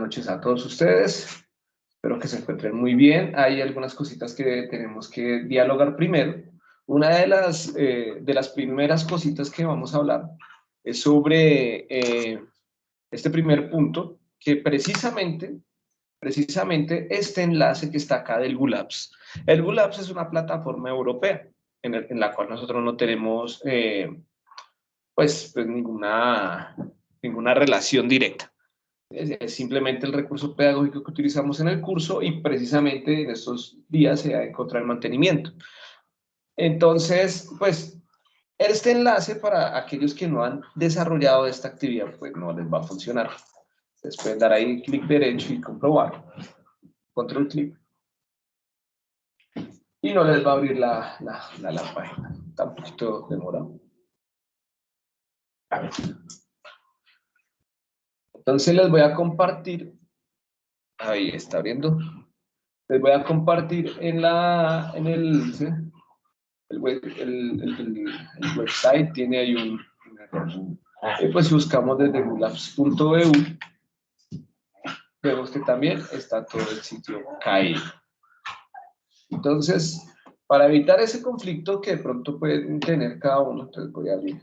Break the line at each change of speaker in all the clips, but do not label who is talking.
noches a todos ustedes. Espero que se encuentren muy bien. Hay algunas cositas que tenemos que dialogar primero. Una de las primeras cositas que vamos a hablar es sobre este primer punto, que precisamente este enlace que está acá del GULABS. El GULABS es una plataforma europea en la cual nosotros no tenemos pues ninguna relación directa. Es simplemente el recurso pedagógico que utilizamos en el curso y precisamente en estos días se ha encontrado el mantenimiento. Entonces, pues, este enlace para aquellos que no han desarrollado esta actividad, pues no les va a funcionar. Ustedes pueden dar ahí clic derecho y comprobar. Control clic. Y no les va a abrir la página. Está un poquito demorado. A ver. Entonces les voy a compartir. Ahí está abriendo. Les voy a compartir en el website, tiene ahí pues buscamos desde gulabs.eu, vemos que también está todo el sitio caído. Entonces, para evitar ese conflicto que de pronto pueden tener cada uno, entonces voy a abrir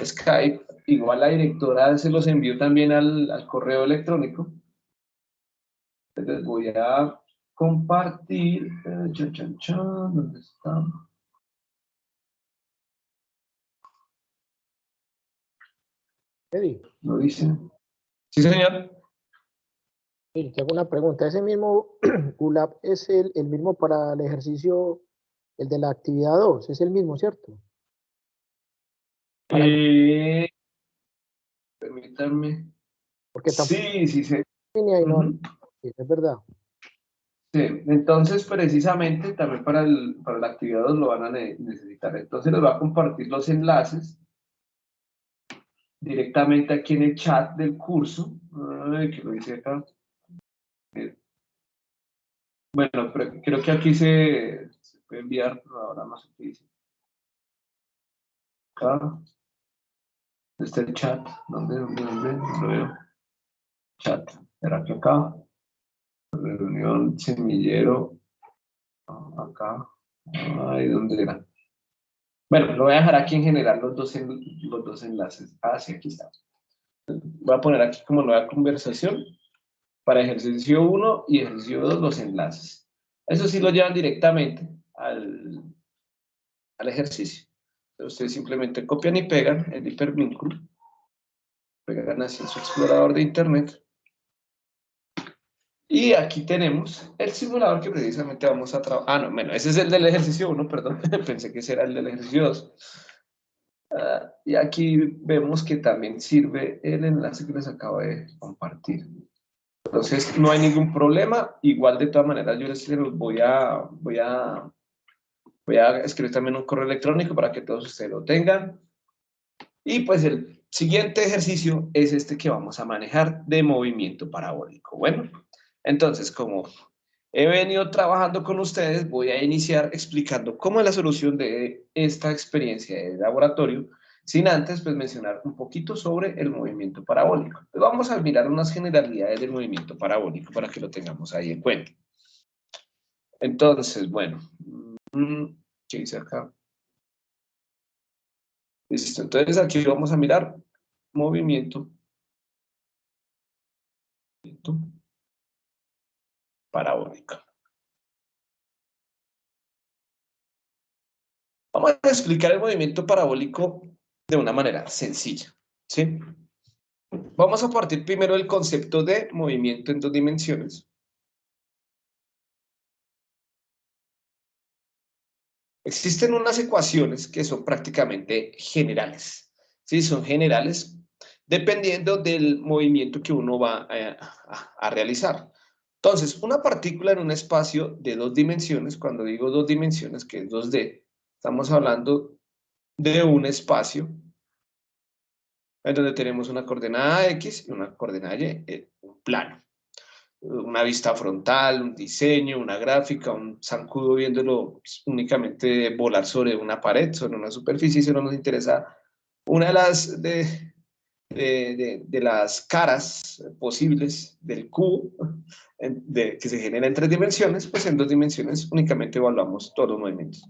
Skype, igual la directora se los envió también al correo electrónico. Entonces voy a compartir, ¿dónde está?
Eddie.
¿Lo dice? Sí, señor.
Sí, te hago una pregunta. ¿Ese mismo GULAB es el mismo para el ejercicio, el de la actividad 2? Es el mismo, ¿cierto?
Permítanme.
Porque
sí.
sí, es verdad.
Sí, entonces precisamente también para la actividad 2 lo van a necesitar. Entonces les voy a compartir los enlaces directamente aquí en el chat del curso. Ay, que lo dice acá. Bueno, creo que aquí se puede enviar, pero ahora no sé qué dice. Acá está el chat. ¿Dónde? No lo veo. Chat. Era que acá. Reunión, semillero. Acá. Ay, ¿dónde era? Bueno, lo voy a dejar aquí en general los dos enlaces. Ah, sí, aquí está. Voy a poner aquí como nueva conversación para ejercicio 1 y ejercicio 2 los enlaces. Eso sí lo llevan directamente al ejercicio. Entonces ustedes simplemente copian y pegan el hipervínculo, pegan así en su explorador de internet. Y aquí tenemos el simulador que precisamente vamos a trabajar. Ah, no, bueno, ese es el del ejercicio 1, perdón. Pensé que ese era el del ejercicio 2. Y aquí vemos que también sirve el enlace que les acabo de compartir. Entonces, no hay ningún problema. Igual, de todas maneras, yo les voy a escribir también un correo electrónico para que todos ustedes lo tengan. Y pues el siguiente ejercicio es este que vamos a manejar de movimiento parabólico. Bueno, entonces, como he venido trabajando con ustedes, voy a iniciar explicando cómo es la solución de esta experiencia de laboratorio, sin antes pues mencionar un poquito sobre el movimiento parabólico. Entonces, vamos a mirar unas generalidades del movimiento parabólico para que lo tengamos ahí en cuenta. Entonces, bueno, ¿qué dice acá? Listo, entonces aquí vamos a mirar movimiento parabólico. Vamos a explicar el movimiento parabólico de una manera sencilla, ¿sí? Vamos a partir primero del concepto de movimiento en dos dimensiones. Existen unas ecuaciones que son prácticamente generales, ¿sí? Son generales dependiendo del movimiento que uno va a realizar. Entonces, una partícula en un espacio de dos dimensiones, cuando digo dos dimensiones, que es 2D, estamos hablando de un espacio en donde tenemos una coordenada X y una coordenada Y, un plano. Una vista frontal, un diseño, una gráfica, un zancudo viéndolo únicamente volar sobre una pared, sobre una superficie, eso no nos interesa. Una de de las caras posibles del cubo que se genera en 3 dimensiones, pues en 2 dimensiones únicamente evaluamos todos los movimientos.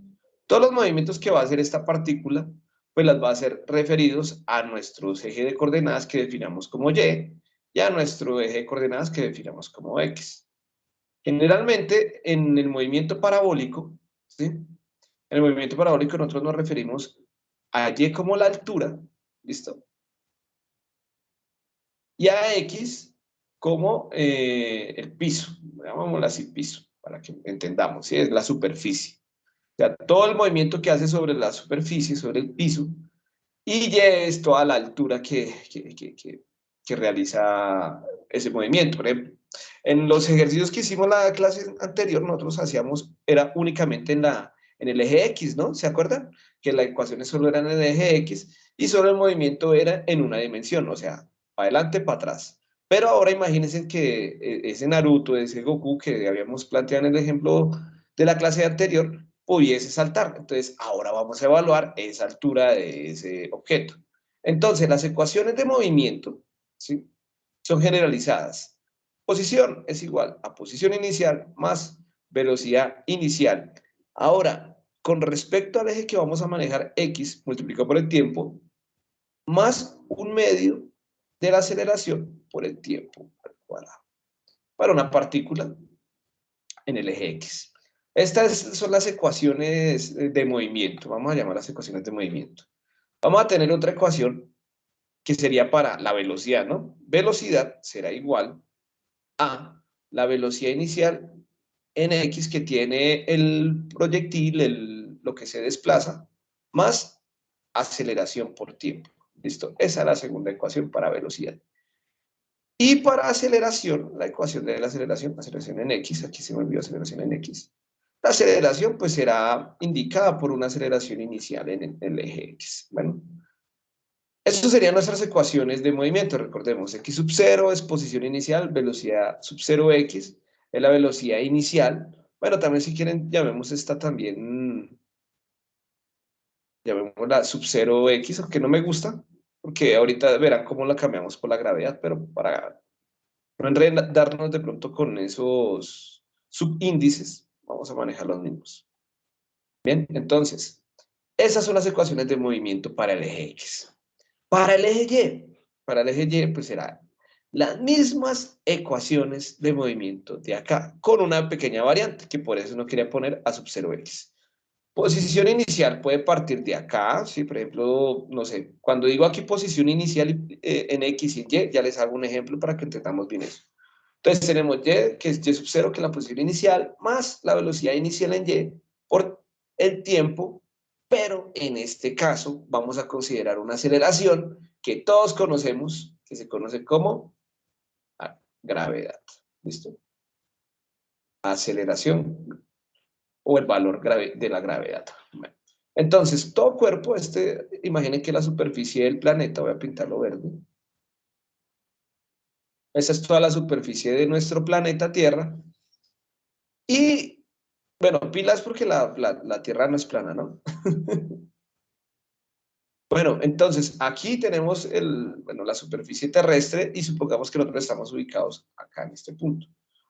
Todos los movimientos que va a hacer esta partícula, pues las va a hacer referidos a nuestro eje de coordenadas que definamos como y a nuestro eje de coordenadas que definamos como X. Generalmente, en el movimiento parabólico, ¿sí? En el movimiento parabólico nosotros nos referimos a Y como la altura, ¿listo? Y a X como el piso, llamémoslo así, piso, para que entendamos, ¿sí? Es la superficie. O sea, todo el movimiento que hace sobre la superficie, sobre el piso, y Y es toda la altura que realiza ese movimiento. Por ejemplo, en los ejercicios que hicimos la clase anterior, nosotros hacíamos, era únicamente en el eje X, ¿no? ¿Se acuerdan? Que las ecuaciones solo eran en el eje X y solo el movimiento era en una dimensión, o sea, para adelante, para atrás. Pero ahora imagínense que ese Naruto, ese Goku que habíamos planteado en el ejemplo de la clase anterior, pudiese saltar. Entonces, ahora vamos a evaluar esa altura de ese objeto. Entonces, las ecuaciones de movimiento, ¿sí?, son generalizadas. Posición es igual a posición inicial más velocidad inicial. Ahora, con respecto al eje que vamos a manejar, X multiplicado por el tiempo, más un medio de la aceleración por el tiempo al cuadrado. Para una partícula en el eje X. Estas son las ecuaciones de movimiento. Vamos a llamar las ecuaciones de movimiento. Vamos a tener otra ecuación que sería para la velocidad, ¿no? Velocidad será igual a la velocidad inicial en X que tiene el proyectil, lo que se desplaza, más aceleración por tiempo. ¿Listo? Esa es la segunda ecuación para velocidad. Y para aceleración, la ecuación de la aceleración en X, aquí se me olvidó aceleración en X. La aceleración pues será indicada por una aceleración inicial en el eje X. Bueno, estas serían nuestras ecuaciones de movimiento. Recordemos, X sub 0 es posición inicial, velocidad sub 0x es la velocidad inicial. Bueno, también si quieren llamemos esta también, llamémosla sub 0x, aunque no me gusta, porque ahorita verán cómo la cambiamos por la gravedad, pero para no enredarnos de pronto con esos subíndices, vamos a manejar los mismos. Bien, entonces, esas son las ecuaciones de movimiento para el eje X. Para el eje Y, pues será las mismas ecuaciones de movimiento de acá, con una pequeña variante, que por eso no quería poner a sub 0x. Posición inicial puede partir de acá, ¿sí? Por ejemplo, no sé, cuando digo aquí posición inicial en X y Y, ya les hago un ejemplo para que entendamos bien eso. Entonces tenemos Y, que es Y sub 0, que es la posición inicial, más la velocidad inicial en Y por el tiempo, pero en este caso vamos a considerar una aceleración que todos conocemos, que se conoce como gravedad. ¿Listo? Aceleración o el valor de la gravedad. Bueno, entonces, todo cuerpo, imaginen que la superficie del planeta, voy a pintarlo verde. Esa es toda la superficie de nuestro planeta Tierra. Y, bueno, pilas porque la Tierra no es plana, ¿no? Bueno, entonces, aquí tenemos la superficie terrestre y supongamos que nosotros estamos ubicados acá en este punto.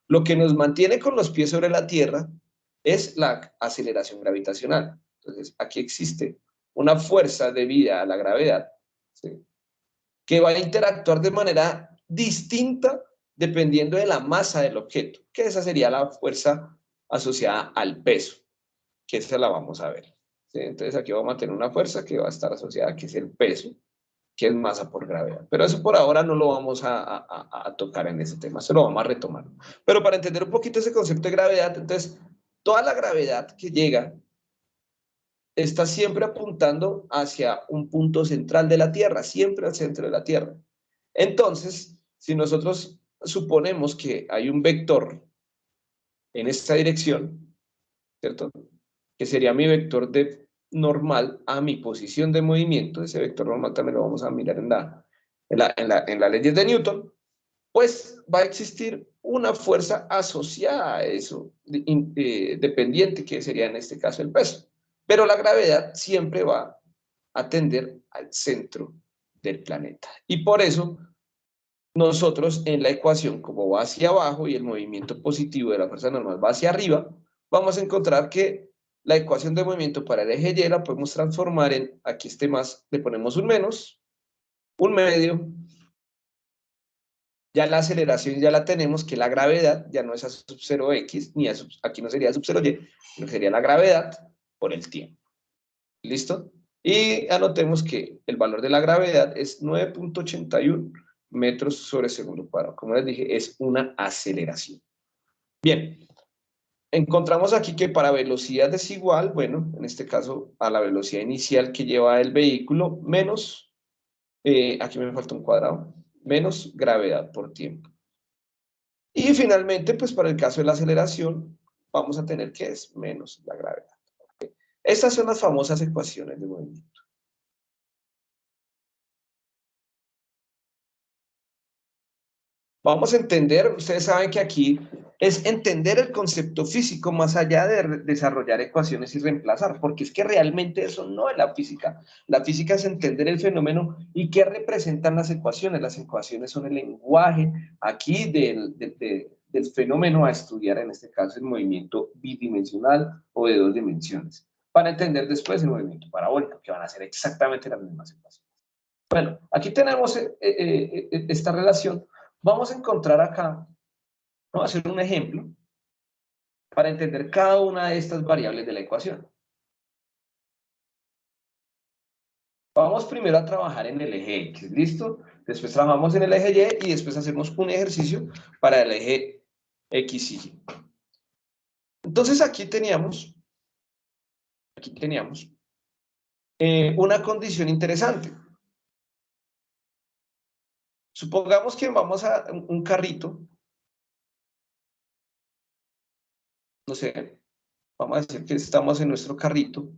Lo que nos mantiene con los pies sobre la Tierra es la aceleración gravitacional. Entonces, aquí existe una fuerza debida a la gravedad, ¿sí?, que va a interactuar de manera distinta dependiendo de la masa del objeto, que esa sería la fuerza asociada al peso, que esa la vamos a ver. ¿Sí? Entonces aquí vamos a tener una fuerza que va a estar asociada, que es el peso, que es masa por gravedad. Pero eso por ahora no lo vamos a tocar en ese tema, eso lo vamos a retomar. Pero para entender un poquito ese concepto de gravedad, entonces, toda la gravedad que llega está siempre apuntando hacia un punto central de la Tierra, siempre al centro de la Tierra. Entonces, si nosotros suponemos que hay un vector en esta dirección, ¿cierto?, que sería mi vector normal a mi posición de movimiento, ese vector normal también lo vamos a mirar en las leyes de Newton, pues va a existir una fuerza asociada a eso, dependiente, que sería en este caso el peso. Pero la gravedad siempre va a tender al centro del planeta. Y por eso, nosotros en la ecuación, como va hacia abajo y el movimiento positivo de la fuerza normal va hacia arriba, vamos a encontrar que la ecuación de movimiento para el eje Y la podemos transformar en, aquí este más, le ponemos un menos, un medio, ya la aceleración ya la tenemos, que la gravedad ya no es a sub 0x, ni a sub, aquí no sería a sub 0y, sino que sería la gravedad por el tiempo. ¿Listo? Y anotemos que el valor de la gravedad es 9.81 metros sobre segundo cuadrado. Como les dije, es una aceleración. Bien, encontramos aquí que para velocidad desigual, bueno, en este caso a la velocidad inicial que lleva el vehículo, menos, aquí me falta un cuadrado, menos gravedad por tiempo. Y finalmente, pues para el caso de la aceleración, vamos a tener que es menos la gravedad. ¿Okay? Estas son las famosas ecuaciones de movimiento. Vamos a entender, ustedes saben que aquí es entender el concepto físico más allá de desarrollar ecuaciones y reemplazar, porque es que realmente eso no es la física. La física es entender el fenómeno y qué representan las ecuaciones. Las ecuaciones son el lenguaje aquí del fenómeno a estudiar, en este caso el movimiento bidimensional o de dos dimensiones, para entender después el movimiento parabólico, que van a ser exactamente las mismas ecuaciones. Bueno, aquí tenemos esta relación. Vamos a encontrar acá, vamos a hacer un ejemplo para entender cada una de estas variables de la ecuación. Vamos primero a trabajar en el eje X, ¿listo? Después trabajamos en el eje Y y después hacemos un ejercicio para el eje X y Y. Entonces aquí teníamos una condición interesante. Supongamos que vamos a un carrito, no sé, vamos a decir que estamos en nuestro carrito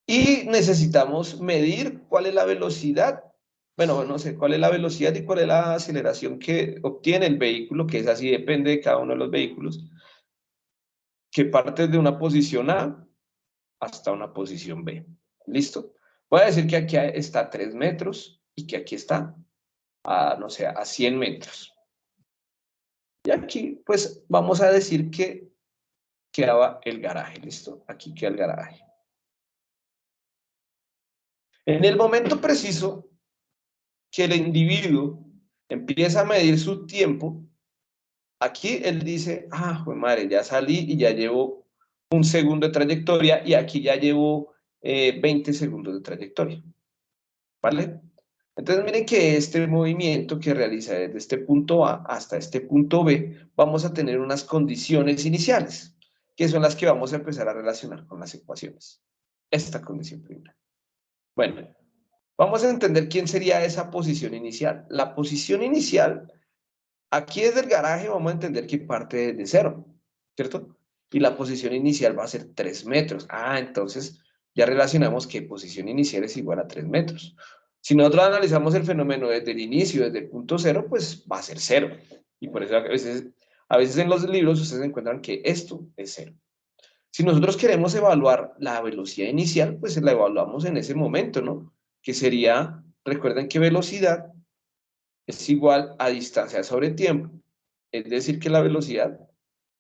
y necesitamos medir cuál es la velocidad, bueno, no sé, cuál es la velocidad y cuál es la aceleración que obtiene el vehículo, que es así, depende de cada uno de los vehículos, que parte de una posición A hasta una posición B. ¿Listo? Voy a decir que aquí está a 3 metros y que aquí está a, no sé, a 100 metros. Y aquí, pues, vamos a decir que quedaba el garaje, ¿listo? Aquí queda el garaje. En el momento preciso que el individuo empieza a medir su tiempo, aquí él dice, ah, pues madre, ya salí y ya llevo un segundo de trayectoria y aquí ya llevo 20 segundos de trayectoria, ¿vale? Entonces miren que este movimiento que realiza desde este punto A hasta este punto B, vamos a tener unas condiciones iniciales, que son las que vamos a empezar a relacionar con las ecuaciones. Esta condición primera. Bueno, vamos a entender quién sería esa posición inicial. La posición inicial, aquí desde el garaje vamos a entender que parte de cero, ¿cierto? Y la posición inicial va a ser 3 metros. Ah, entonces ya relacionamos que posición inicial es igual a 3 metros. Si nosotros analizamos el fenómeno desde el inicio, desde el punto cero, pues va a ser cero. Y por eso a veces en los libros ustedes encuentran que esto es cero. Si nosotros queremos evaluar la velocidad inicial, pues la evaluamos en ese momento, ¿no? Que sería, recuerden que velocidad es igual a distancia sobre tiempo. Es decir, que la velocidad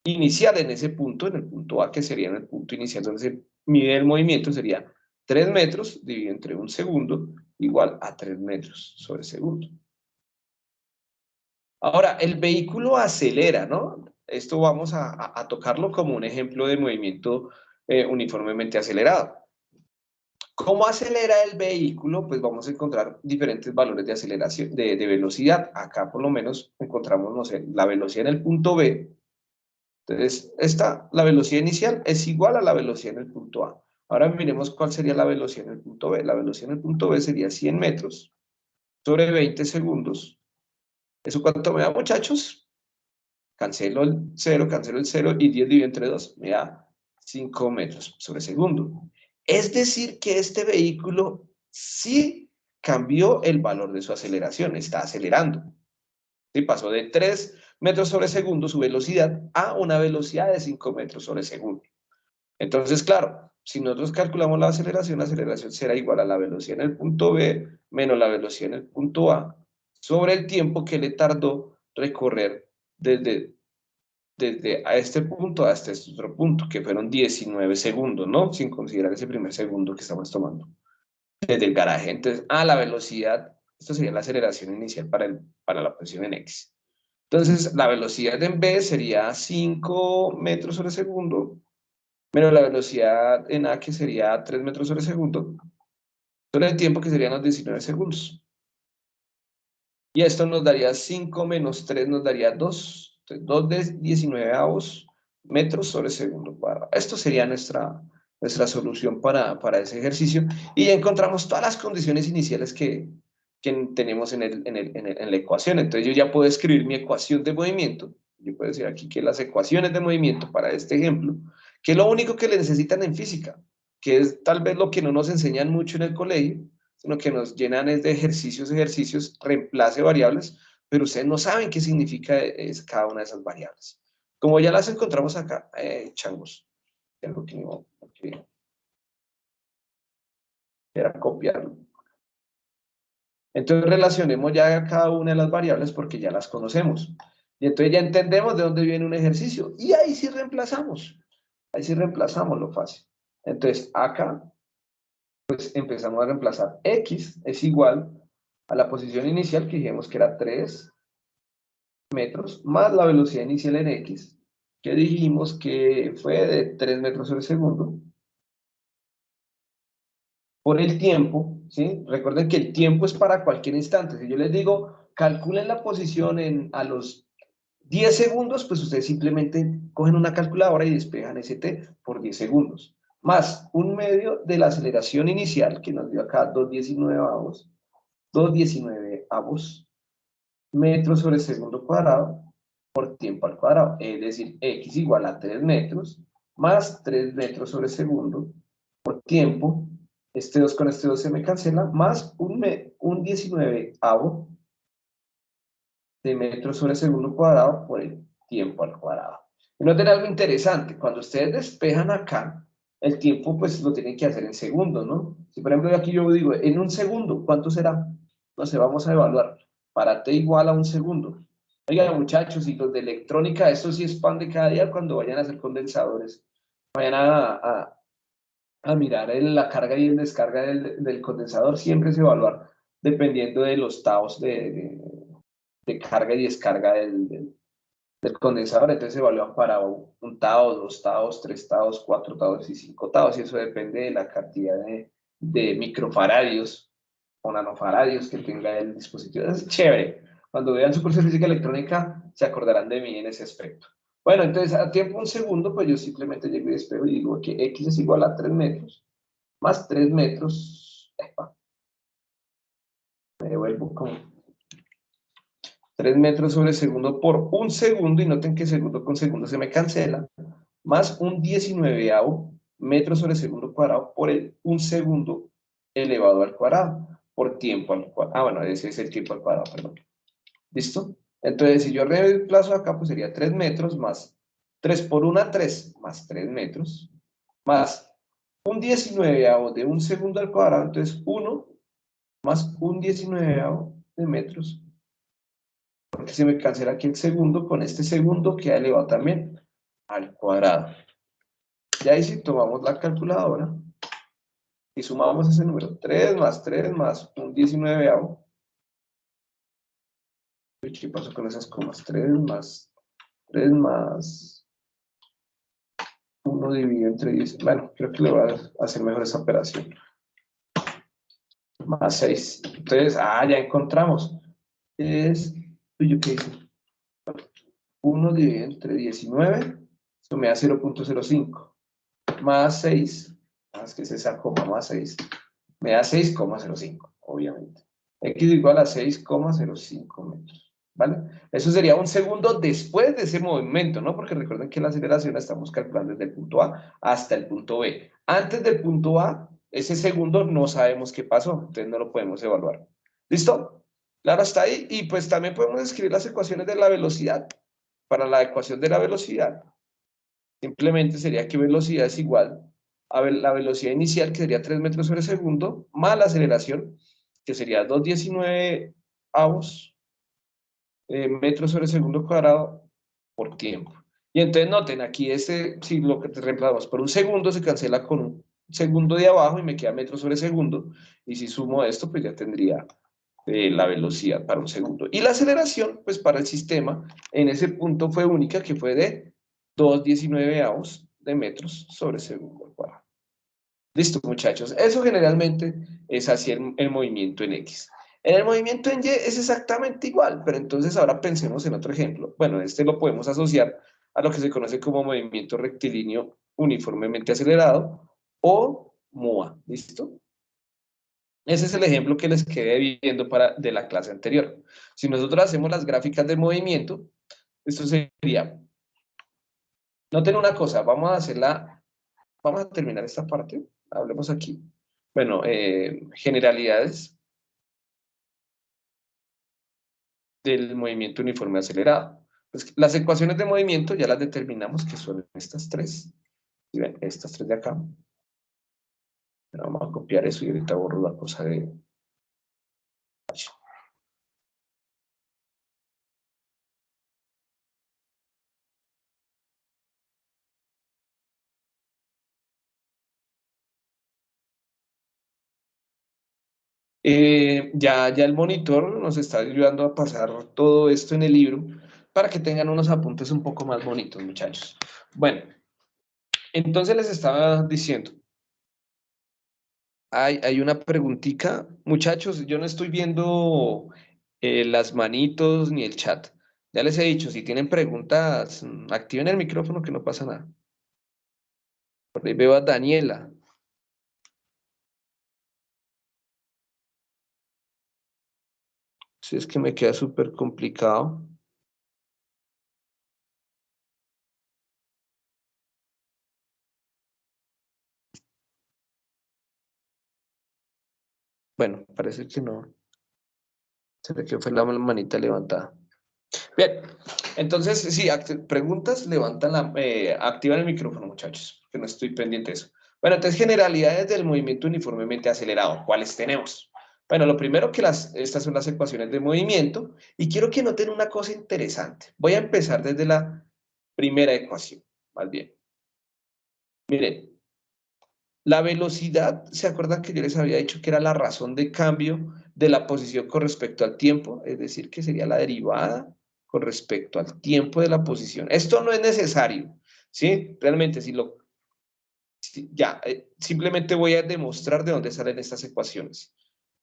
inicial en ese punto, en el punto A, que sería en el punto inicial donde se mide el movimiento, sería 3 metros dividido entre un segundo, igual a 3 metros sobre segundo. Ahora, el vehículo acelera, ¿no? Esto vamos a tocarlo como un ejemplo de movimiento uniformemente acelerado. ¿Cómo acelera el vehículo? Pues vamos a encontrar diferentes valores de aceleración, de velocidad. Acá por lo menos encontramos, no sé, la velocidad en el punto B. Entonces, la velocidad inicial es igual a la velocidad en el punto A. Ahora miremos cuál sería la velocidad en el punto B. La velocidad en el punto B sería 100 metros sobre 20 segundos. ¿Eso cuánto me da, muchachos? Cancelo el 0 y 10 dividido entre 2. Me da 5 metros sobre segundo. Es decir, que este vehículo sí cambió el valor de su aceleración, está acelerando. ¿Sí? Pasó de 3 metros sobre segundo su velocidad a una velocidad de 5 metros sobre segundo. Entonces, claro, si nosotros calculamos la aceleración será igual a la velocidad en el punto B menos la velocidad en el punto A sobre el tiempo que le tardó recorrer desde a este punto hasta este otro punto, que fueron 19 segundos, ¿no? Sin considerar ese primer segundo que estamos tomando. Desde el garaje. Entonces, la velocidad, esto sería la aceleración inicial para la posición en X. Entonces, la velocidad en B sería 5 metros sobre segundo, menos la velocidad en A, que sería 3 metros sobre segundo, sobre el tiempo, que serían los 19 segundos. Y esto nos daría 5 menos 3, nos daría 2. Entonces, 2 de 19 metros sobre segundo cuadrado. Esto sería nuestra solución para ese ejercicio. Y ya encontramos todas las condiciones iniciales que tenemos en la ecuación. Entonces yo ya puedo escribir mi ecuación de movimiento. Yo puedo decir aquí que las ecuaciones de movimiento para este ejemplo, que es lo único que le necesitan en física, que es tal vez lo que no nos enseñan mucho en el colegio, sino que nos llenan es de ejercicios, reemplace variables, pero ustedes no saben qué significa cada una de esas variables. Como ya las encontramos acá, changos, algo que no era copiarlo. Entonces relacionemos ya cada una de las variables porque ya las conocemos. Y entonces ya entendemos de dónde viene un ejercicio. Y ahí sí reemplazamos. Ahí sí reemplazamos lo fácil. Entonces acá, pues empezamos a reemplazar. X es igual a la posición inicial que dijimos que era 3 metros, más la velocidad inicial en X, que dijimos que fue de 3 metros sobre segundo, por el tiempo, ¿sí? Recuerden que el tiempo es para cualquier instante. Si yo les digo, calculen la posición a los 10 segundos, pues ustedes simplemente cogen una calculadora y despejan ese t por 10 segundos. Más un medio de la aceleración inicial, que nos dio acá 2,19 avos metros sobre segundo cuadrado por tiempo al cuadrado. Es decir, x igual a 3 metros más 3 metros sobre segundo por tiempo. Este 2 con este 2 se me cancela, más un 19avo de metros sobre segundo cuadrado por el tiempo al cuadrado. Y noten algo interesante, cuando ustedes despejan acá, el tiempo pues lo tienen que hacer en segundos, ¿no? Si por ejemplo aquí yo digo, en un segundo, ¿cuánto será? No sé, vamos a evaluar. Para t igual a un segundo. Oigan muchachos, y los de electrónica, esto sí es pan de cada día cuando vayan a hacer condensadores. Vayan a mirar la carga y el descarga del condensador, siempre se evaluar dependiendo de los taos de carga y descarga del condensador. Entonces se evalúan para un tao, 2 taos, 3 taos, 4 taos y 5 taos, y eso depende de la cantidad de microfaradios o nanofaradios que tenga el dispositivo. Es chévere. Cuando vean su curso de física electrónica, se acordarán de mí en ese aspecto. Bueno, entonces a tiempo un segundo, pues yo simplemente llego y despego y digo que x es igual a 3 metros, más 3 metros, me devuelvo como 3 metros sobre segundo por un segundo, y noten que segundo con segundo se me cancela, más un 19avo metro sobre segundo cuadrado por el un segundo elevado al cuadrado, por tiempo al cuadrado. Bueno, ese es el tiempo al cuadrado, perdón. ¿Listo? Entonces, si yo reemplazo acá, pues sería 3 metros más 3 por 1, 3, más 3 metros, más un 19avo de un segundo al cuadrado, entonces 1 más un 19avo de metros, porque se me cancela aquí el segundo, con este segundo queda elevado también al cuadrado. Y ahí si tomamos la calculadora y sumamos ese número, 3 más un 19avo. ¿Qué pasó con esas comas? 3 más 1 dividido entre 10. Bueno, creo que le voy a hacer mejor esa operación. Más 6. Entonces, ya encontramos. Es, ¿yo qué hice? 1 dividido entre 19, eso me da 0.05. Más 6, más que es esa coma, más 6, me da 6,05, obviamente. X igual a 6,05 metros, ¿vale? Eso sería un segundo después de ese movimiento, ¿no? Porque recuerden que la aceleración la estamos calculando desde el punto A hasta el punto B. Antes del punto A, ese segundo no sabemos qué pasó, entonces no lo podemos evaluar. ¿Listo? Claro, hasta ahí. Y pues también podemos escribir las ecuaciones de la velocidad. Para la ecuación de la velocidad, Simplemente sería que velocidad es igual a la velocidad inicial, que sería 3 metros sobre segundo, más la aceleración, que sería 2,19 metros sobre segundo cuadrado por tiempo. Y entonces noten, aquí si lo que te reemplazamos por un segundo, se cancela con un segundo de abajo y me queda metros sobre segundo. Y si sumo esto, pues ya tendría la velocidad para un segundo. Y la aceleración, pues para el sistema, en ese punto fue única, que fue de 2,19 de metros sobre segundo al cuadrado. Listo, muchachos. Eso generalmente es así el movimiento en X. En el movimiento en Y es exactamente igual, pero entonces ahora pensemos en otro ejemplo. Bueno, este lo podemos asociar a lo que se conoce como movimiento rectilíneo uniformemente acelerado o MUA. ¿Listo? Ese es el ejemplo que les quedé viendo de la clase anterior. Si nosotros hacemos las gráficas de movimiento, esto sería... Noten una cosa, vamos a terminar esta parte. Hablemos aquí. Bueno, generalidades del movimiento uniforme acelerado. Pues, las ecuaciones de movimiento ya las determinamos, que son estas tres. ¿Sí ven? Estas tres de acá. Pero vamos a copiar eso y ahorita borro la cosa de... ya el monitor nos está ayudando a pasar todo esto en el libro para que tengan unos apuntes un poco más bonitos, muchachos. Bueno, entonces les estaba diciendo, hay una preguntita. Muchachos, yo no estoy viendo las manitos ni el chat. Ya les he dicho, si tienen preguntas, activen el micrófono que no pasa nada. Por ahí veo a Daniela. Si es que me queda súper complicado. Bueno, parece que no. Se ve que fue la manita levantada. Bien, entonces, sí, preguntas, activan el micrófono, muchachos, que no estoy pendiente de eso. Bueno, entonces, generalidades del movimiento uniformemente acelerado, ¿cuáles tenemos? Bueno, lo primero que estas son las ecuaciones de movimiento, y quiero que noten una cosa interesante. Voy a empezar desde la primera ecuación, más bien. Miren, la velocidad, ¿se acuerdan que yo les había dicho que era la razón de cambio de la posición con respecto al tiempo? Es decir, que sería la derivada con respecto al tiempo de la posición. Esto no es necesario, ¿sí? Realmente, simplemente voy a demostrar de dónde salen estas ecuaciones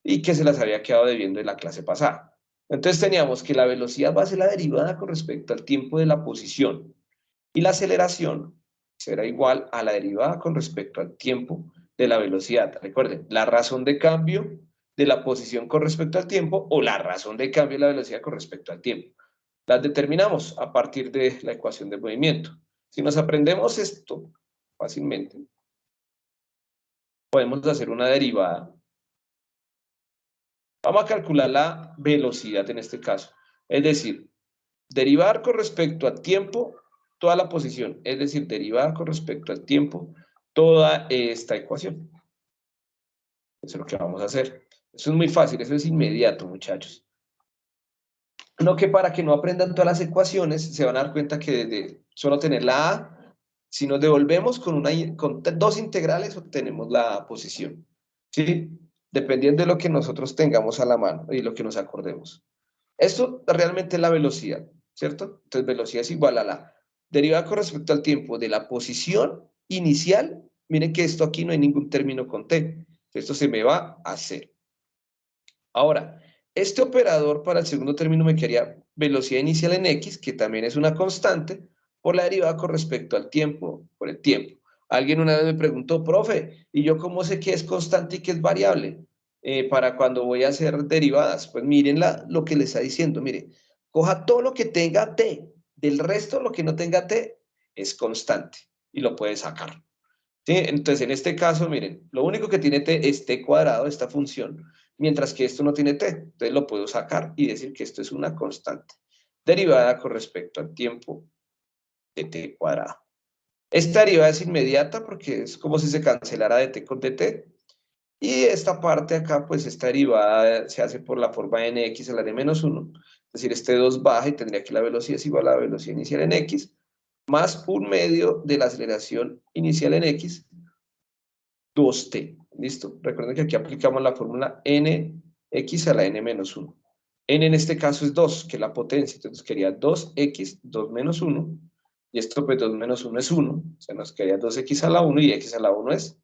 y que se las había quedado debiendo en la clase pasada. Entonces teníamos que la velocidad va a ser la derivada con respecto al tiempo de la posición y la aceleración será igual a la derivada con respecto al tiempo de la velocidad. Recuerden, la razón de cambio de la posición con respecto al tiempo o la razón de cambio de la velocidad con respecto al tiempo. Las determinamos a partir de la ecuación de movimiento. Si nos aprendemos esto fácilmente, podemos hacer una derivada. Vamos a calcular la velocidad en este caso. Es decir, derivar con respecto al tiempo toda la posición, es decir, derivar con respecto al tiempo toda esta ecuación. Eso es lo que vamos a hacer. Eso es muy fácil, eso es inmediato, muchachos. Lo que para que no aprendan todas las ecuaciones, se van a dar cuenta que de solo tener la A, si nos devolvemos con dos integrales, obtenemos la posición. ¿Sí? Dependiendo de lo que nosotros tengamos a la mano y lo que nos acordemos. Esto realmente es la velocidad, ¿cierto? Entonces, velocidad es igual a la derivada con respecto al tiempo de la posición inicial. Miren que esto aquí no hay ningún término con t. Esto se me va a cero. Ahora, este operador para el segundo término me quedaría velocidad inicial en x, que también es una constante, por la derivada con respecto al tiempo, por el tiempo. Alguien una vez me preguntó, profe, ¿y yo cómo sé que es constante y que es variable? Para cuando voy a hacer derivadas. Pues miren lo que le está diciendo. Mire, coja todo lo que tenga t, del resto lo que no tenga t es constante y lo puede sacar. ¿Sí? Entonces, en este caso, miren, lo único que tiene t es t cuadrado, esta función, mientras que esto no tiene t. Entonces lo puedo sacar y decir que esto es una constante derivada con respecto al tiempo de t cuadrado. Esta derivada es inmediata porque es como si se cancelara dt con dt. Y esta parte acá, pues esta derivada se hace por la forma nx a la n-1. Es decir, este 2 baja y tendría que la velocidad es igual a la velocidad inicial en x, más 1/2 de la aceleración inicial en x, 2t. ¿Listo? Recuerden que aquí aplicamos la fórmula nx a la n-1. N en este caso es 2, que es la potencia. Entonces quería 2x, 2 menos 1. Y esto, pues 2 menos 1 es 1. O sea, nos quedaría 2x a la 1 y x a la 1 es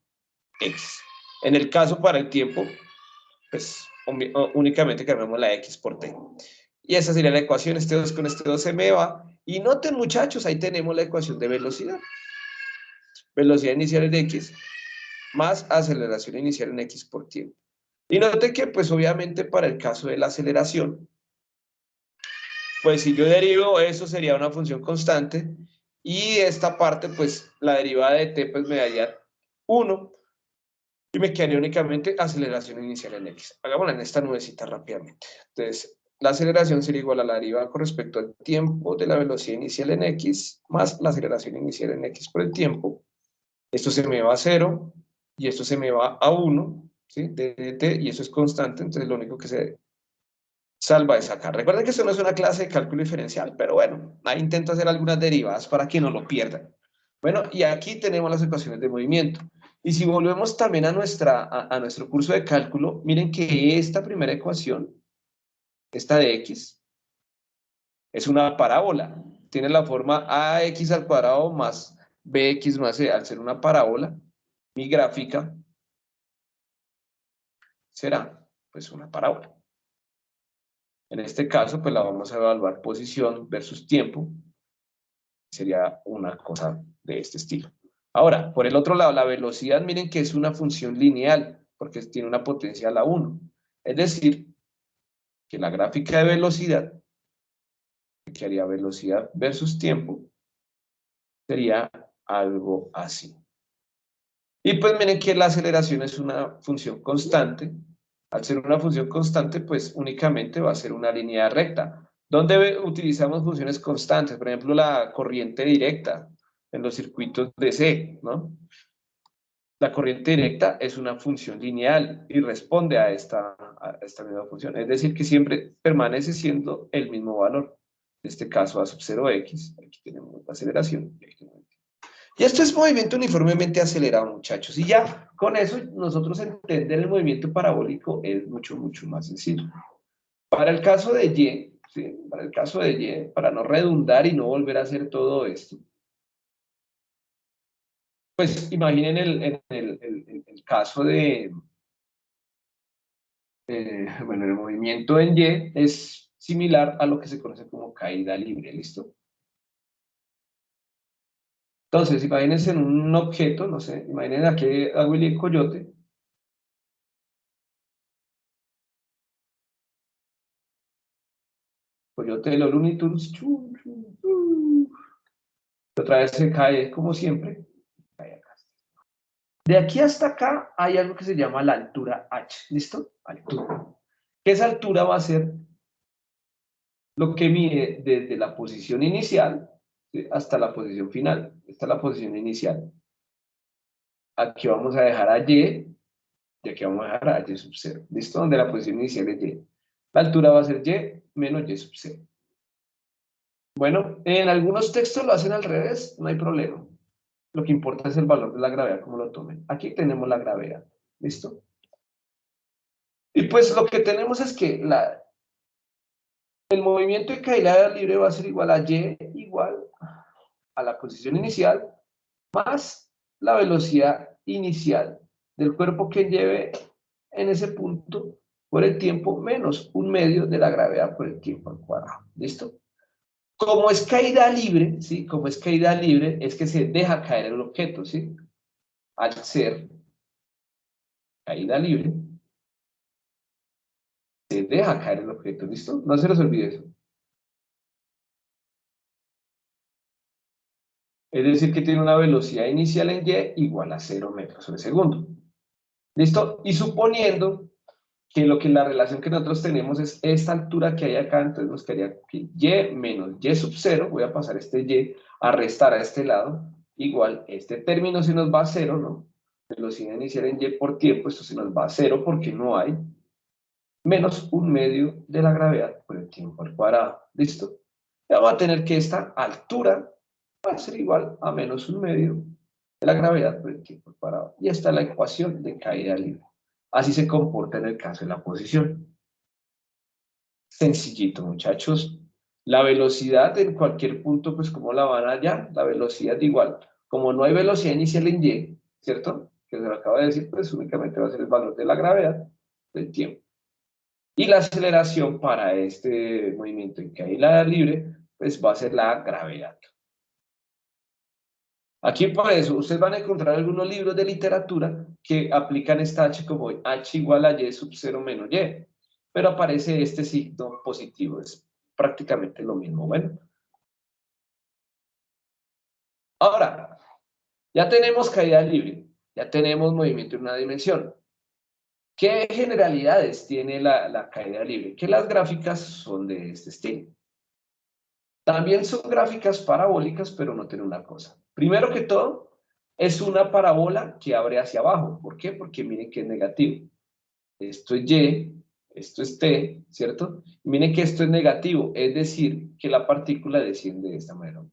x. En el caso para el tiempo, pues únicamente cambiamos la x por t. Y esa sería la ecuación. Este 2 con este 2 se me va. Y noten, muchachos, ahí tenemos la ecuación de velocidad. Velocidad inicial en x más aceleración inicial en x por tiempo. Y noten que, pues obviamente, para el caso de la aceleración, pues si yo derivo eso sería una función constante. Y esta parte, pues la derivada de t, pues me daría 1. Y me quedaría únicamente aceleración inicial en x. Hagámosla en esta nubecita rápidamente. Entonces, la aceleración sería igual a la derivada con respecto al tiempo de la velocidad inicial en x, más la aceleración inicial en x por el tiempo. Esto se me va a 0, y esto se me va a 1, ¿sí? dt, y eso es constante, entonces lo único que se salva es acá. Recuerden que esto no es una clase de cálculo diferencial, pero bueno, ahí intento hacer algunas derivadas para que no lo pierdan. Bueno, y aquí tenemos las ecuaciones de movimiento. Y si volvemos también a nuestro curso de cálculo, miren que esta primera ecuación, esta de x, es una parábola. Tiene la forma ax al cuadrado más bx más c. Al ser una parábola, mi gráfica será pues una parábola. En este caso, pues la vamos a evaluar posición versus tiempo. Sería una cosa de este estilo. Ahora, por el otro lado, la velocidad, miren que es una función lineal, porque tiene una potencia a la 1. Es decir, que la gráfica de velocidad, que haría velocidad versus tiempo, sería algo así. Y pues miren que la aceleración es una función constante. Al ser una función constante, pues únicamente va a ser una línea recta. ¿Dónde utilizamos funciones constantes? Por ejemplo, la corriente directa en los circuitos DC, ¿no? La corriente directa es una función lineal y responde a esta misma función. Es decir, que siempre permanece siendo el mismo valor. En este caso, a sub 0x. Aquí tenemos la aceleración. Y esto es movimiento uniformemente acelerado, muchachos. Y ya con eso nosotros entender el movimiento parabólico es mucho, mucho más sencillo. Para el caso de Y, ¿sí? Para el caso de Y, para no redundar y no volver a hacer todo esto, pues imaginen el caso de, bueno, el movimiento en Y es similar a lo que se conoce como caída libre, ¿listo? Entonces, imagínense en un objeto, no sé, imaginen aquí a Willy el Coyote. Coyote de los Looney Tunes, otra vez se cae como siempre. Cae acá. De aquí hasta acá hay algo que se llama la altura h, ¿listo? Altura. Esa altura va a ser lo que mide desde la posición inicial, ¿sí? Hasta la posición final. Esta es la posición inicial. Aquí vamos a dejar a y aquí vamos a dejar a y sub 0. ¿Listo? Donde la posición inicial es y. La altura va a ser y menos y sub 0. Bueno, en algunos textos lo hacen al revés, no hay problema. Lo que importa es el valor de la gravedad, como lo tomen. Aquí tenemos la gravedad. ¿Listo? Y pues lo que tenemos es que el movimiento de caída libre va a ser igual a y igual a la posición inicial más la velocidad inicial del cuerpo que lleve en ese punto por el tiempo menos 1/2 de la gravedad por el tiempo al cuadrado. ¿Listo? Como es caída libre, ¿sí? Como es caída libre, es que se deja caer el objeto, ¿sí? Al ser caída libre, se deja caer el objeto, ¿listo? No se les olvide eso. Es decir, que tiene una velocidad inicial en y igual a 0 metros sobre segundo. ¿Listo? Y suponiendo que la relación que nosotros tenemos es esta altura que hay acá, entonces nos quedaría que y menos y sub 0, voy a pasar este y a restar a este lado, igual este término se nos va a cero, ¿no? Velocidad inicial en y por tiempo, esto se nos va a cero porque no hay, menos 1/2 de la gravedad por el tiempo al cuadrado. ¿Listo? Ya vamos a tener que esta altura va a ser igual a menos 1/2 de la gravedad por el tiempo al cuadrado. Y esta es la ecuación de caída libre. Así se comporta en el caso de la posición. Sencillito, muchachos. La velocidad en cualquier punto, pues como la van allá, la velocidad igual. Como no hay velocidad inicial en y, ¿cierto? Que se lo acabo de decir, pues únicamente va a ser el valor de la gravedad del tiempo. Y la aceleración para este movimiento en caída libre, pues va a ser la gravedad. Aquí por eso, ustedes van a encontrar algunos libros de literatura que aplican esta h como h igual a y sub 0 menos y, pero aparece este signo positivo, es prácticamente lo mismo. Bueno, ahora, ya tenemos caída libre, ya tenemos movimiento en una dimensión. ¿Qué generalidades tiene la caída libre? Que las gráficas son de este estilo. También son gráficas parabólicas, pero no tiene una cosa. Primero que todo, es una parábola que abre hacia abajo. ¿Por qué? Porque miren que es negativo. Esto es y, esto es t, ¿cierto? Miren que esto es negativo, es decir, que la partícula desciende de esta manera,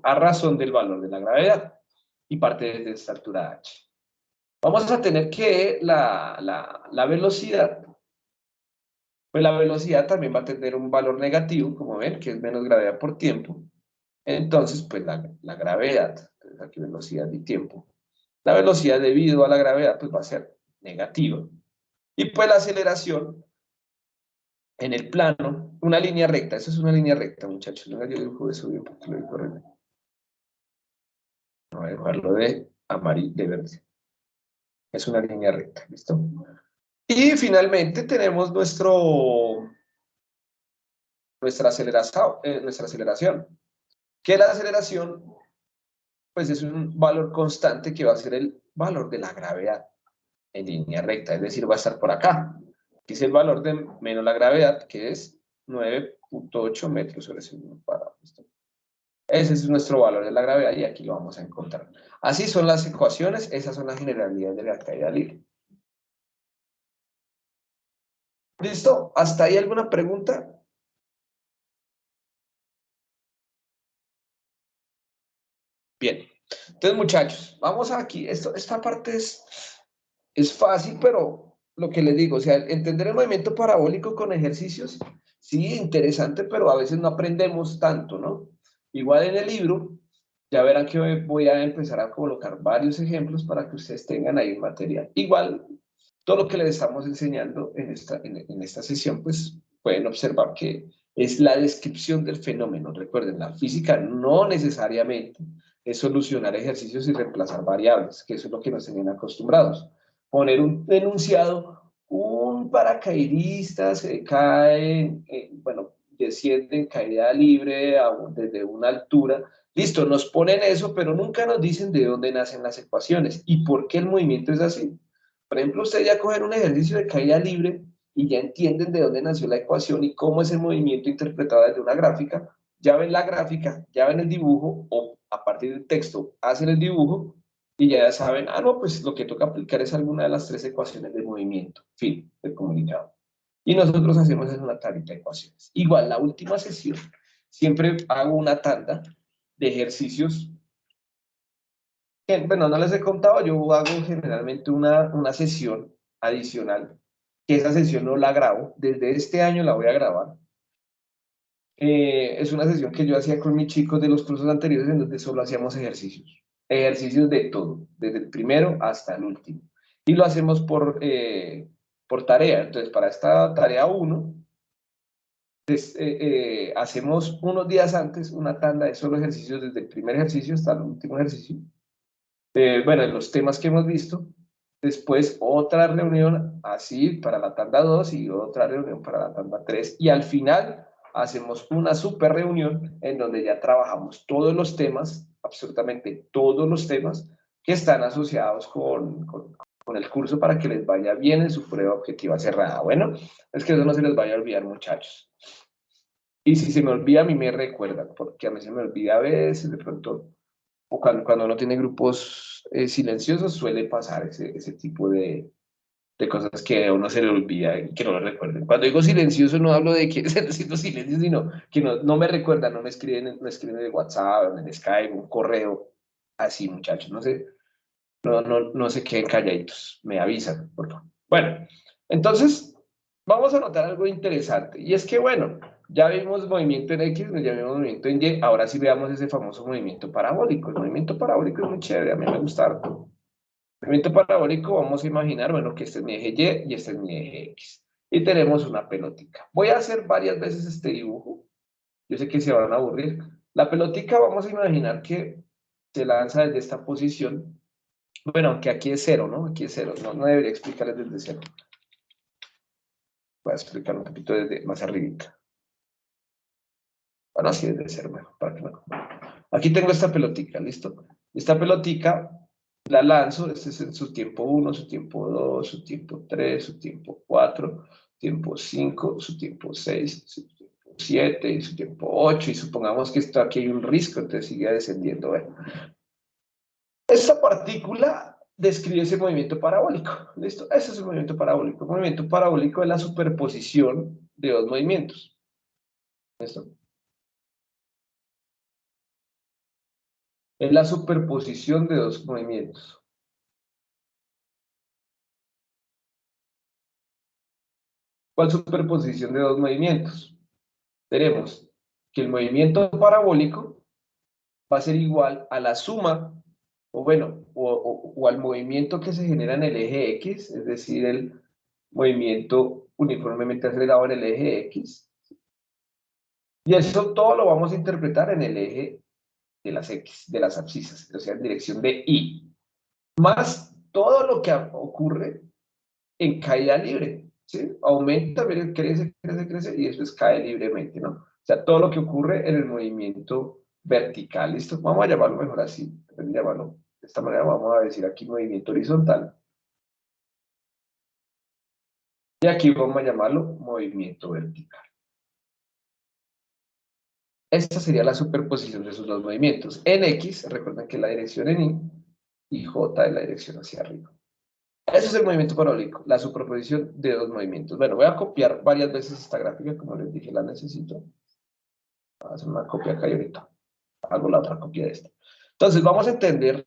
a razón del valor de la gravedad, y parte desde esta altura h. Vamos a tener que la velocidad, pues la velocidad también va a tener un valor negativo, como ven, que es menos gravedad por tiempo. Entonces, pues la gravedad, entonces aquí velocidad y tiempo, la velocidad debido a la gravedad, pues va a ser negativa. Y pues la aceleración en el plano, una línea recta, eso es una línea recta, muchachos. Yo dibujo eso bien porque lo dibujo recto. Voy a dejarlo de amarillo, de verde. Es una línea recta, ¿listo? Y finalmente tenemos nuestra aceleración. Que la aceleración, pues es un valor constante que va a ser el valor de la gravedad en línea recta, es decir, va a estar por acá. Aquí es el valor de menos la gravedad, que es 9.8 metros sobre segundo cuadrado. ¿Listo? Ese es nuestro valor de la gravedad y aquí lo vamos a encontrar. Así son las ecuaciones, esas son las generalidades de la caída libre. ¿Listo? ¿Hasta ahí alguna pregunta? Bien. Entonces, muchachos, vamos aquí. Esta parte es fácil, pero lo que les digo, o sea, entender el movimiento parabólico con ejercicios, sí, interesante, pero a veces no aprendemos tanto, ¿no? Igual en el libro, ya verán que voy a empezar a colocar varios ejemplos para que ustedes tengan ahí material. Igual, todo lo que les estamos enseñando en esta sesión, pues pueden observar que es la descripción del fenómeno. Recuerden, la física no necesariamente es solucionar ejercicios y reemplazar variables, que eso es lo que nos tienen acostumbrados. Poner un enunciado, un paracaidista se cae, bueno, desciende en caída libre desde una altura. Listo, nos ponen eso, pero nunca nos dicen de dónde nacen las ecuaciones y por qué el movimiento es así. Por ejemplo, ustedes ya cogen un ejercicio de caída libre y ya entienden de dónde nació la ecuación y cómo es el movimiento interpretado desde una gráfica. Ya ven la gráfica, ya ven el dibujo o a partir del texto hacen el dibujo y ya saben, no, pues lo que toca aplicar es alguna de las 3 ecuaciones de movimiento, fin, del comunicado. Y nosotros hacemos es una tablita de ecuaciones. Igual, la última sesión, siempre hago una tanda de ejercicios. Bueno, no les he contado, yo hago generalmente una sesión adicional, que esa sesión no la grabo, desde este año la voy a grabar. Es una sesión que yo hacía con mis chicos de los cursos anteriores en donde solo hacíamos ejercicios de todo, desde el primero hasta el último. Y lo hacemos por tarea, entonces para esta tarea 1, hacemos unos días antes una tanda de solo ejercicios desde el primer ejercicio hasta el último ejercicio. Bueno, en los temas que hemos visto, después otra reunión así para la tanda 2 y otra reunión para la tanda 3 y al final hacemos una super reunión en donde ya trabajamos todos los temas, absolutamente todos los temas que están asociados con el curso para que les vaya bien en su prueba objetiva cerrada. Bueno, es que eso no se les vaya a olvidar, muchachos. Y si se me olvida, a mí me recuerdan, porque a mí se me olvida a veces, de pronto o cuando uno tiene grupos silenciosos, suele pasar ese tipo de cosas que a uno se le olvida y que no lo recuerden. Cuando digo silencioso no hablo de que necesito silencio, sino que no me recuerdan, no me escriben en el WhatsApp, en el Skype, un correo, así muchachos, no se queden calladitos, me avisan, por favor. Bueno, entonces vamos a notar algo interesante, y es que bueno, ya vimos movimiento en X, ya vimos movimiento en Y, ahora sí veamos ese famoso movimiento parabólico. El movimiento parabólico es muy chévere, a mí me gusta harto. Movimiento parabólico, vamos a imaginar, bueno, que este es mi eje Y y este es mi eje X. Y tenemos una pelotica. Voy a hacer varias veces este dibujo. Yo sé que se van a aburrir. La pelotica, vamos a imaginar que se lanza desde esta posición. Bueno, aunque aquí es cero, ¿no? Aquí es cero. No debería explicarles desde cero. Voy a explicar un poquito desde más arribita. Bueno, así desde cero mejor, para que no. Aquí tengo esta pelotica, ¿listo? Esta pelotica la lanzo, este es en su tiempo 1, su tiempo 2, su tiempo 3, su tiempo 4, tiempo 5, su tiempo 6, su tiempo 7 y su tiempo 8, y supongamos que esto aquí hay un risco, entonces sigue descendiendo. Bueno. Esta partícula describe ese movimiento parabólico, ¿listo? Ese es el movimiento parabólico. El movimiento parabólico es la superposición de dos movimientos, ¿listo? Es la superposición de dos movimientos. ¿Cuál superposición de dos movimientos? Tenemos que el movimiento parabólico va a ser igual a la suma, o bueno, o al movimiento que se genera en el eje X, es decir, el movimiento uniformemente acelerado en el eje X. Y eso todo lo vamos a interpretar en el eje de las X, de las abscisas, o sea, en dirección de Y. Más todo lo que ocurre en caída libre, ¿sí? Aumenta, crece, crece, crece, y después cae libremente, ¿no? O sea, todo lo que ocurre en el movimiento vertical, ¿listo? Vamos a llamarlo mejor así, llamarlo de esta manera, vamos a decir aquí movimiento horizontal. Y aquí vamos a llamarlo movimiento vertical. Esta sería la superposición de esos dos movimientos. En X, recuerden que la dirección en Y J es la dirección hacia arriba. Eso es el movimiento parabólico, la superposición de dos movimientos. Bueno, voy a copiar varias veces esta gráfica, como les dije, la necesito. Voy a hacer una copia acá y ahorita hago la otra copia de esta. Entonces, vamos a entender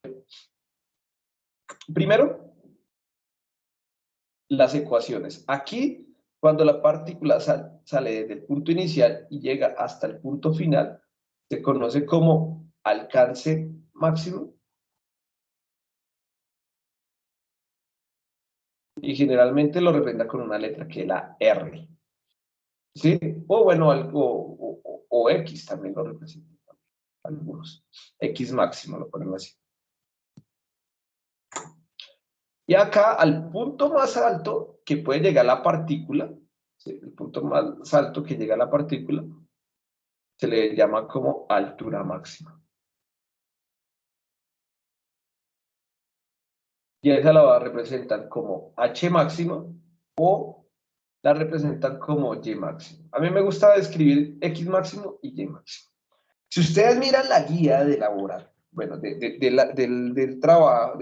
primero las ecuaciones. Aquí, cuando la partícula sale desde el punto inicial y llega hasta el punto final, se conoce como alcance máximo. Y generalmente lo representa con una letra que es la R. ¿Sí? O bueno, o X también lo representa. Algunos. X máximo lo ponemos así. Y acá al punto más alto que puede llegar la partícula, ¿sí? El punto más alto que llega a la partícula, se le llama como altura máxima. Y esa la va a representar como H máximo o la representan como Y máximo. A mí me gusta escribir X máximo y Y máximo. Si ustedes miran la guía de elaborar, bueno, del trabajo,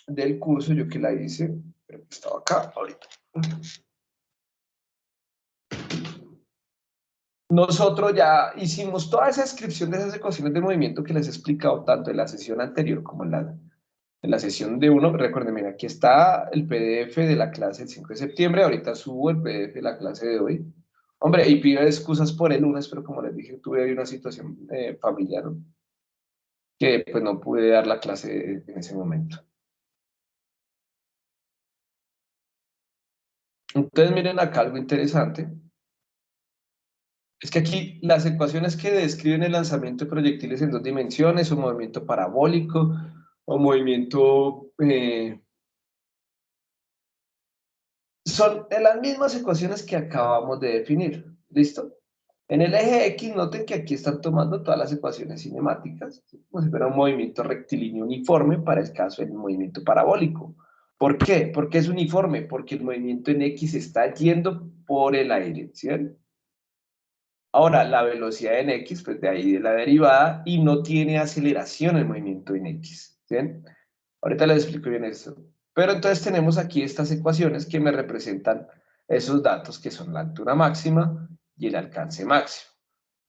del curso, yo que la hice, pero estaba acá ahorita. Nosotros ya hicimos toda esa descripción de esas ecuaciones de movimiento que les he explicado tanto en la sesión anterior como en la sesión de 1. Recuerden, mira, aquí está el PDF de la clase del 5 de septiembre. Ahorita subo el PDF de la clase de hoy. Hombre, y pido excusas por el lunes, pero como les dije, tuve ahí una situación familiar, ¿no? Que pues no pude dar la clase en ese momento. Entonces miren acá algo interesante. Es que aquí las ecuaciones que describen el lanzamiento de proyectiles en dos dimensiones, o movimiento parabólico, o movimiento... son de las mismas ecuaciones que acabamos de definir. ¿Listo? En el eje X, noten que aquí están tomando todas las ecuaciones cinemáticas, como si fuera un movimiento rectilíneo uniforme para el caso del movimiento parabólico. ¿Por qué? Porque es uniforme, porque el movimiento en X está yendo por el aire, ¿cierto? Ahora, la velocidad en X, pues de ahí de la derivada, y no tiene aceleración el movimiento en X. ¿Bien? Ahorita les explico bien esto. Pero entonces tenemos aquí estas ecuaciones que me representan esos datos que son la altura máxima y el alcance máximo.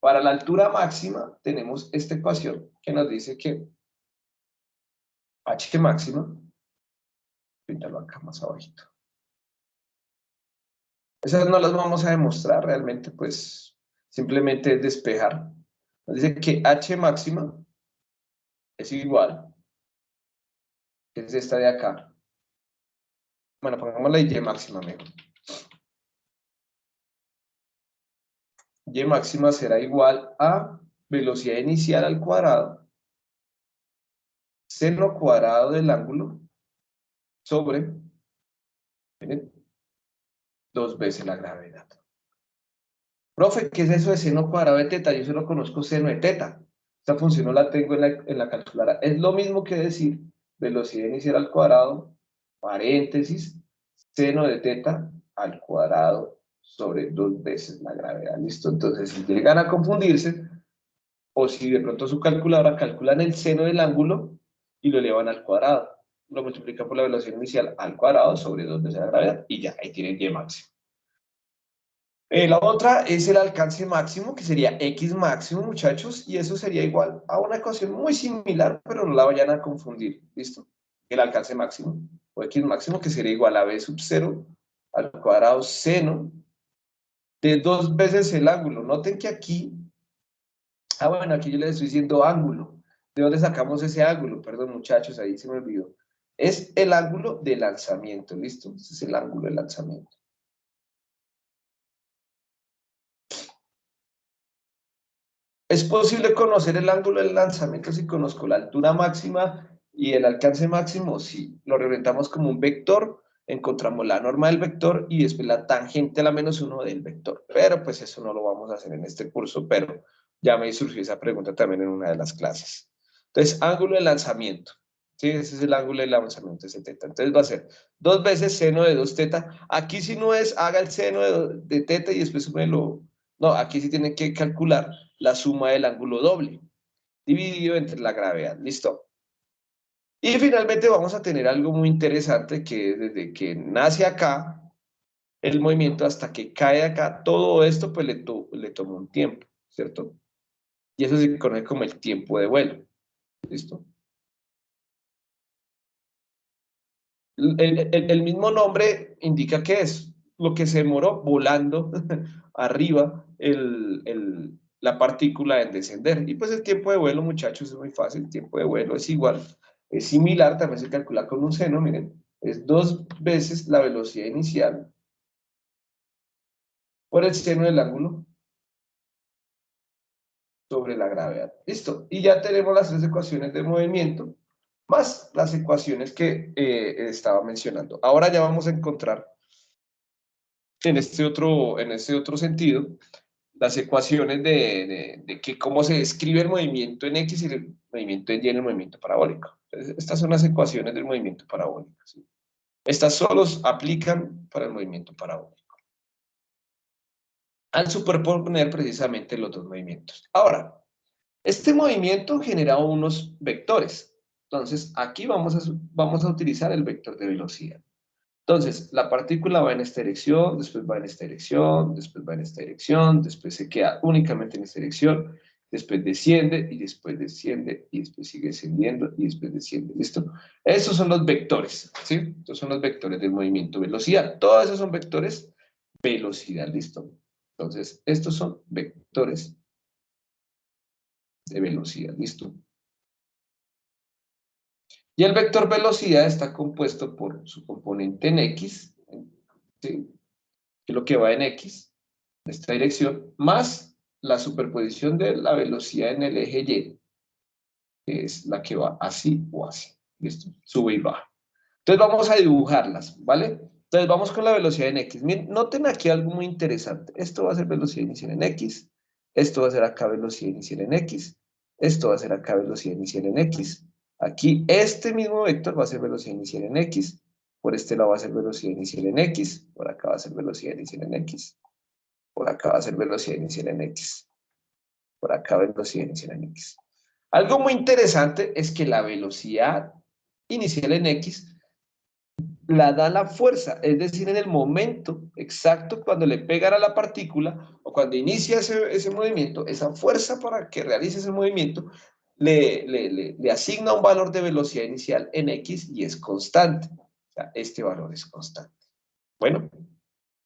Para la altura máxima tenemos esta ecuación que nos dice que h máxima, píntalo acá más abajito. Esas no las vamos a demostrar realmente, pues simplemente es despejar. Nos dice que h máxima es igual, que es esta de acá. Bueno, pongámosla y máxima mejor. Y máxima será igual a velocidad inicial al cuadrado, seno cuadrado del ángulo, sobre, miren, 2 veces la gravedad. Profe, ¿qué es eso de seno cuadrado de teta? Yo solo conozco seno de teta. Esta función no la tengo en la calculadora. Es lo mismo que decir velocidad inicial al cuadrado, paréntesis, seno de teta al cuadrado sobre 2 veces la gravedad. ¿Listo? Entonces, si llegan a confundirse, o si de pronto su calculadora calculan el seno del ángulo y lo elevan al cuadrado. Lo multiplican por la velocidad inicial al cuadrado sobre 2 veces la gravedad y ya, ahí tienen y máximo. La otra es el alcance máximo, que sería x máximo, muchachos, y eso sería igual a una ecuación muy similar, pero no la vayan a confundir, ¿listo? El alcance máximo, o x máximo, que sería igual a b sub 0 al cuadrado seno de 2 veces el ángulo. Noten que aquí, bueno, aquí yo les estoy diciendo ángulo. ¿De dónde sacamos ese ángulo? Perdón, muchachos, ahí se me olvidó. Es el ángulo de lanzamiento, ¿listo? Ese es el ángulo de lanzamiento. ¿Es posible conocer el ángulo del lanzamiento si conozco la altura máxima y el alcance máximo? Sí, lo representamos como un vector, encontramos la norma del vector y después la tangente a la -1 del vector. Pero pues eso no lo vamos a hacer en este curso, pero ya me surgió esa pregunta también en una de las clases. Entonces, ángulo de lanzamiento. Sí, ese es el ángulo de lanzamiento, ese teta. Entonces va a ser 2 veces seno de 2 teta. Aquí si no es, haga el seno de teta y después súmelo. No, aquí sí tiene que calcular la suma del ángulo doble, dividido entre la gravedad, ¿listo? Y finalmente vamos a tener algo muy interesante que desde que nace acá el movimiento hasta que cae acá, todo esto pues le toma un tiempo, ¿cierto? Y eso se conoce como el tiempo de vuelo, ¿listo? El mismo nombre indica que es lo que se demoró volando arriba la partícula en descender. Y pues el tiempo de vuelo, muchachos, es muy fácil. El tiempo de vuelo es igual, es similar, también se calcula con un seno, miren, es 2 veces la velocidad inicial por el seno del ángulo sobre la gravedad. Listo. Y ya tenemos las 3 ecuaciones de movimiento, más las ecuaciones que estaba mencionando. Ahora ya vamos a encontrar en este otro sentido, las ecuaciones de que cómo se describe el movimiento en X y el movimiento en Y en el movimiento parabólico. Entonces, estas son las ecuaciones del movimiento parabólico. ¿Sí? Estas solo aplican para el movimiento parabólico. Al superponer precisamente los dos movimientos. Ahora, este movimiento genera unos vectores. Entonces, aquí vamos a utilizar el vector de velocidad. Entonces, la partícula va en esta dirección, después va en esta dirección, después va en esta dirección, después se queda únicamente en esta dirección, después desciende y después desciende y después sigue descendiendo y después desciende. ¿Listo? Esos son los vectores, ¿sí? Estos son los vectores del movimiento velocidad. Todos esos son vectores velocidad, ¿listo? Entonces, estos son vectores de velocidad, ¿listo? Y el vector velocidad está compuesto por su componente en X, ¿sí? Que es lo que va en X, en esta dirección, más la superposición de la velocidad en el eje Y, que es la que va así o así. ¿Listo? Sube y baja. Entonces vamos a dibujarlas, ¿vale? Entonces vamos con la velocidad en X. Miren, noten aquí algo muy interesante. Esto va a ser velocidad inicial en X. Esto va a ser acá velocidad inicial en X. Esto va a ser acá velocidad inicial en X. Aquí este mismo vector va a ser velocidad inicial en X. Por este lado va a ser velocidad inicial en X. Por acá va a ser velocidad inicial en X. Por acá va a ser velocidad inicial en X. Por acá velocidad inicial en X. Algo muy interesante es que la velocidad inicial en X la da la fuerza, es decir, en el momento exacto cuando le pegan a la partícula o cuando inicia ese movimiento, esa fuerza para que realice ese movimiento le asigna un valor de velocidad inicial en X y es constante. O sea, este valor es constante. Bueno,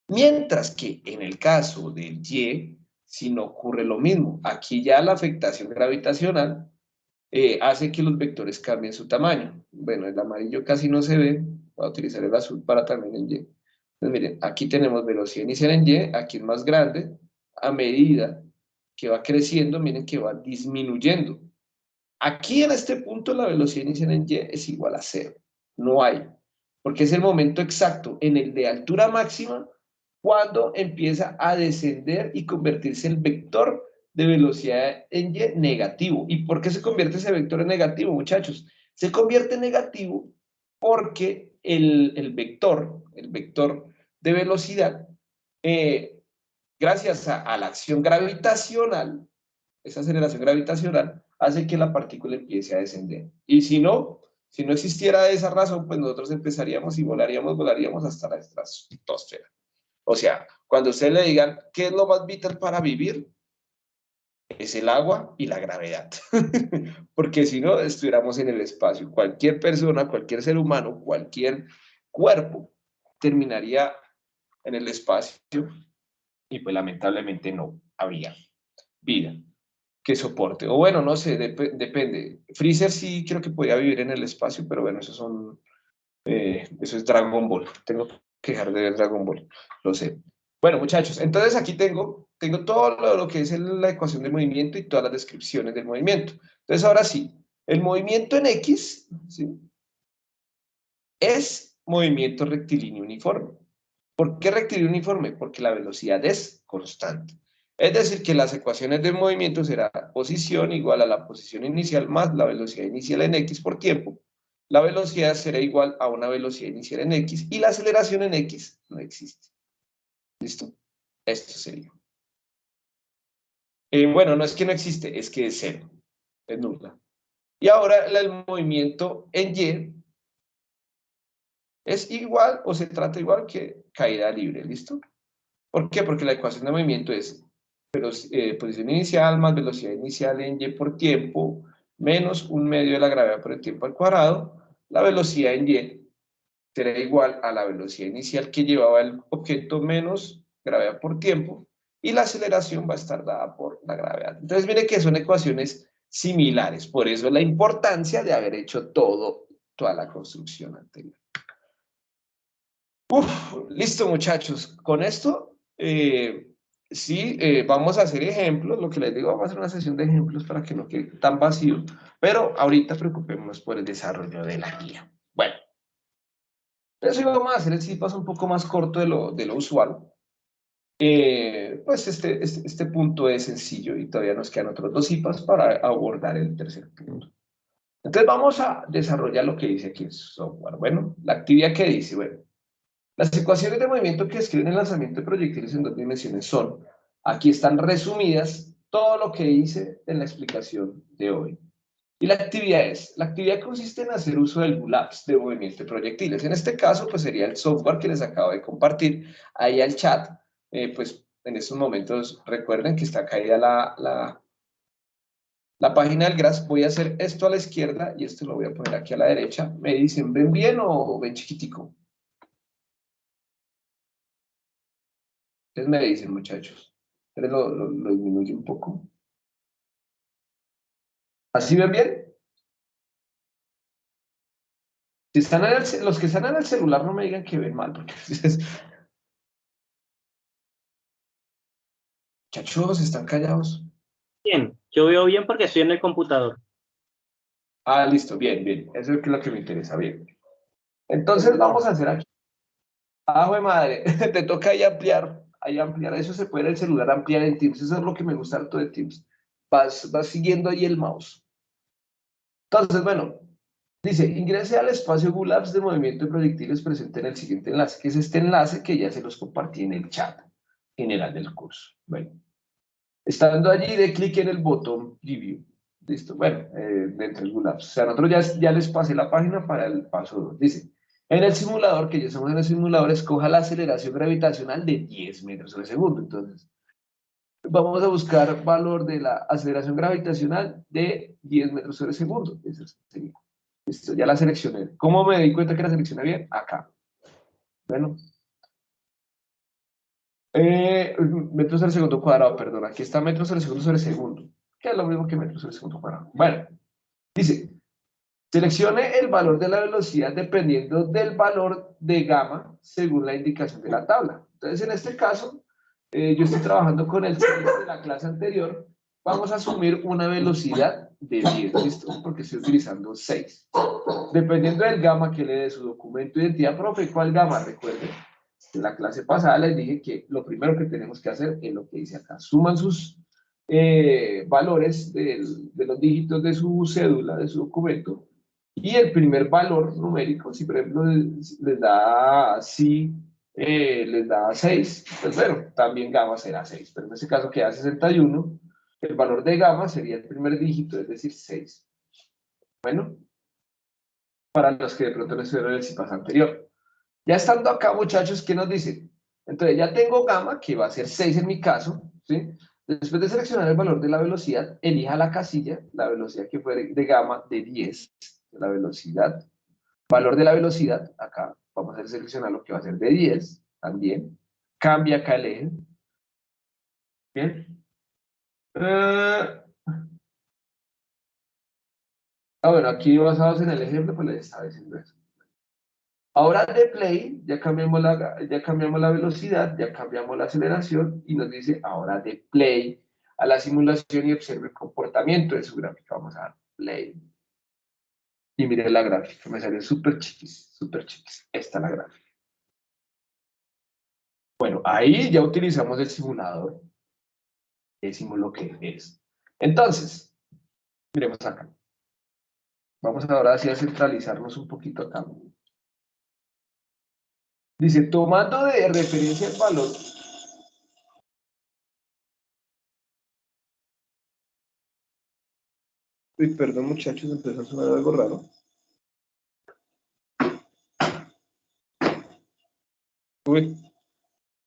mientras que en el caso del Y, si no ocurre lo mismo, aquí ya la afectación gravitacional hace que los vectores cambien su tamaño. Bueno, el amarillo casi no se ve, voy a utilizar el azul para también en Y. Entonces, miren, aquí tenemos velocidad inicial en Y, aquí es más grande, a medida que va creciendo, miren que va disminuyendo. Aquí en este punto la velocidad inicial en Y es igual a 0, no hay, porque es el momento exacto en el de altura máxima cuando empieza a descender y convertirse el vector de velocidad en Y negativo. ¿Y por qué se convierte ese vector en negativo, muchachos? Se convierte en negativo porque el vector de velocidad, gracias a la acción gravitacional, esa aceleración gravitacional hace que la partícula empiece a descender. Y si no existiera esa razón, pues nosotros empezaríamos y volaríamos hasta la estratosfera. O sea, cuando ustedes le digan qué es lo más vital para vivir, es el agua y la gravedad. Porque si no, estuviéramos en el espacio. Cualquier persona, cualquier ser humano, cualquier cuerpo terminaría en el espacio y pues lamentablemente no habría vida que soporte. O bueno, no sé, depende. Freezer sí creo que podía vivir en el espacio, pero bueno, eso es Dragon Ball. Tengo que dejar de ver Dragon Ball, lo sé. Bueno, muchachos, entonces aquí tengo todo lo que es la ecuación de movimiento y todas las descripciones del movimiento. Entonces ahora sí, el movimiento en X, ¿sí?, es movimiento rectilíneo uniforme. ¿Por qué rectilíneo uniforme? Porque la velocidad es constante. Es decir, que las ecuaciones del movimiento será posición igual a la posición inicial más la velocidad inicial en X por tiempo. La velocidad será igual a una velocidad inicial en X y la aceleración en X no existe. ¿Listo? Esto sería. Bueno, no es que no existe, es que es cero. Es nula. Y ahora el movimiento en Y es igual o se trata igual que caída libre. ¿Listo? ¿Por qué? Porque la ecuación de movimiento es posición inicial más velocidad inicial en Y por tiempo menos un medio de la gravedad por el tiempo al cuadrado. La velocidad en Y será igual a la velocidad inicial que llevaba el objeto menos gravedad por tiempo y la aceleración va a estar dada por la gravedad. Entonces, mire que son ecuaciones similares, por eso la importancia de haber hecho toda la construcción anterior. Listo, muchachos. Con esto, sí, vamos a hacer ejemplos. Lo que les digo, vamos a hacer una sesión de ejemplos para que no quede tan vacío. Pero ahorita preocupémonos por el desarrollo de la guía. Bueno, entonces hoy vamos a hacer el CIPAS un poco más corto de lo usual. Pues este punto es sencillo y todavía nos quedan otros dos CIPAS para abordar el tercer punto. Entonces vamos a desarrollar lo que dice aquí el software. Bueno, la actividad que dice, bueno, las ecuaciones de movimiento que describen el lanzamiento de proyectiles en dos dimensiones son, aquí están resumidas todo lo que hice en la explicación de hoy. Y la actividad consiste en hacer uso del GULAPS de movimiento de proyectiles. En este caso, pues sería el software que les acabo de compartir ahí al chat. Pues en estos momentos recuerden que está caída la página del GRAS. Voy a hacer esto a la izquierda y esto lo voy a poner aquí a la derecha. Me dicen, ¿ven bien o ven chiquitico? Ustedes me dicen, muchachos. Pero lo disminuye un poco. ¿Así ven bien? Si están los que están en el celular no me digan que ven mal, porque muchachos, están callados.
Bien, yo veo bien porque estoy en el computador.
Ah, listo, bien, bien. Eso es lo que me interesa, bien. Entonces vamos a hacer aquí. Ah, jue madre, te toca ahí ampliar. Ahí ampliar. Eso se puede en el celular ampliar en Teams. Eso es lo que me gusta harto de Teams. Vas siguiendo ahí el mouse. Entonces, bueno, dice, ingrese al espacio GULAPS de movimiento de proyectiles presente en el siguiente enlace, que es este enlace que ya se los compartí en el chat. general del curso. Bueno, estando allí, de clic en el botón Preview. Listo, bueno, dentro del GULAB. O sea, nosotros ya les pasé la página para el paso 2. Dice, en el simulador, que ya estamos en el simulador, escoja la aceleración gravitacional de 10 metros sobre segundo. Entonces, vamos a buscar valor de la aceleración gravitacional de 10 metros sobre segundo. Eso sería. Listo, ya la seleccioné. ¿Cómo me di cuenta que la seleccioné bien? Acá. Bueno. Metros sobre segundo cuadrado, perdón. Aquí está metros sobre segundo, que es lo mismo que metros sobre segundo cuadrado. Bueno, dice, seleccione el valor de la velocidad dependiendo del valor de gamma según la indicación de la tabla. Entonces, en este caso, yo estoy trabajando con el 6 de la clase anterior. Vamos a asumir una velocidad de 10, ¿listo? Porque estoy utilizando 6. Dependiendo del gamma que le dé su documento de identidad, profe, ¿cuál gamma? Recuerden, en la clase pasada les dije que lo primero que tenemos que hacer es lo que dice acá. Suman sus valores de los dígitos de su cédula, de su documento, y el primer valor numérico, si por ejemplo les da, les da 6, pues bueno, también gamma será 6, pero en este caso queda 61, el valor de gamma sería el primer dígito, es decir, 6. Bueno, para los que de pronto no estuvieron en el CIPAS anterior. Ya estando acá, muchachos, ¿qué nos dice? Entonces ya tengo gamma, que va a ser 6 en mi caso, ¿sí? Después de seleccionar el valor de la velocidad, elija la casilla, la velocidad que fue de gamma de 10, la velocidad, valor de la velocidad, acá vamos a seleccionar lo que va a ser de 10, también, cambia acá el eje, ¿bien? Bueno, aquí basados en el ejemplo, pues les estaba diciendo eso. Ahora de play, ya cambiamos la velocidad, ya cambiamos la aceleración y nos dice ahora de play a la simulación y observe el comportamiento de su gráfica. Vamos a dar play. Y miren la gráfica, me salió súper chiquis, súper chiquis. Esta es la gráfica. Bueno, ahí ya utilizamos el simulador. Decimos lo que es. Entonces, miremos acá. Vamos ahora así a centralizarnos un poquito acá. Dice, tomando de referencia el valor. Uy, perdón muchachos, empezó a sonar algo raro. Uy,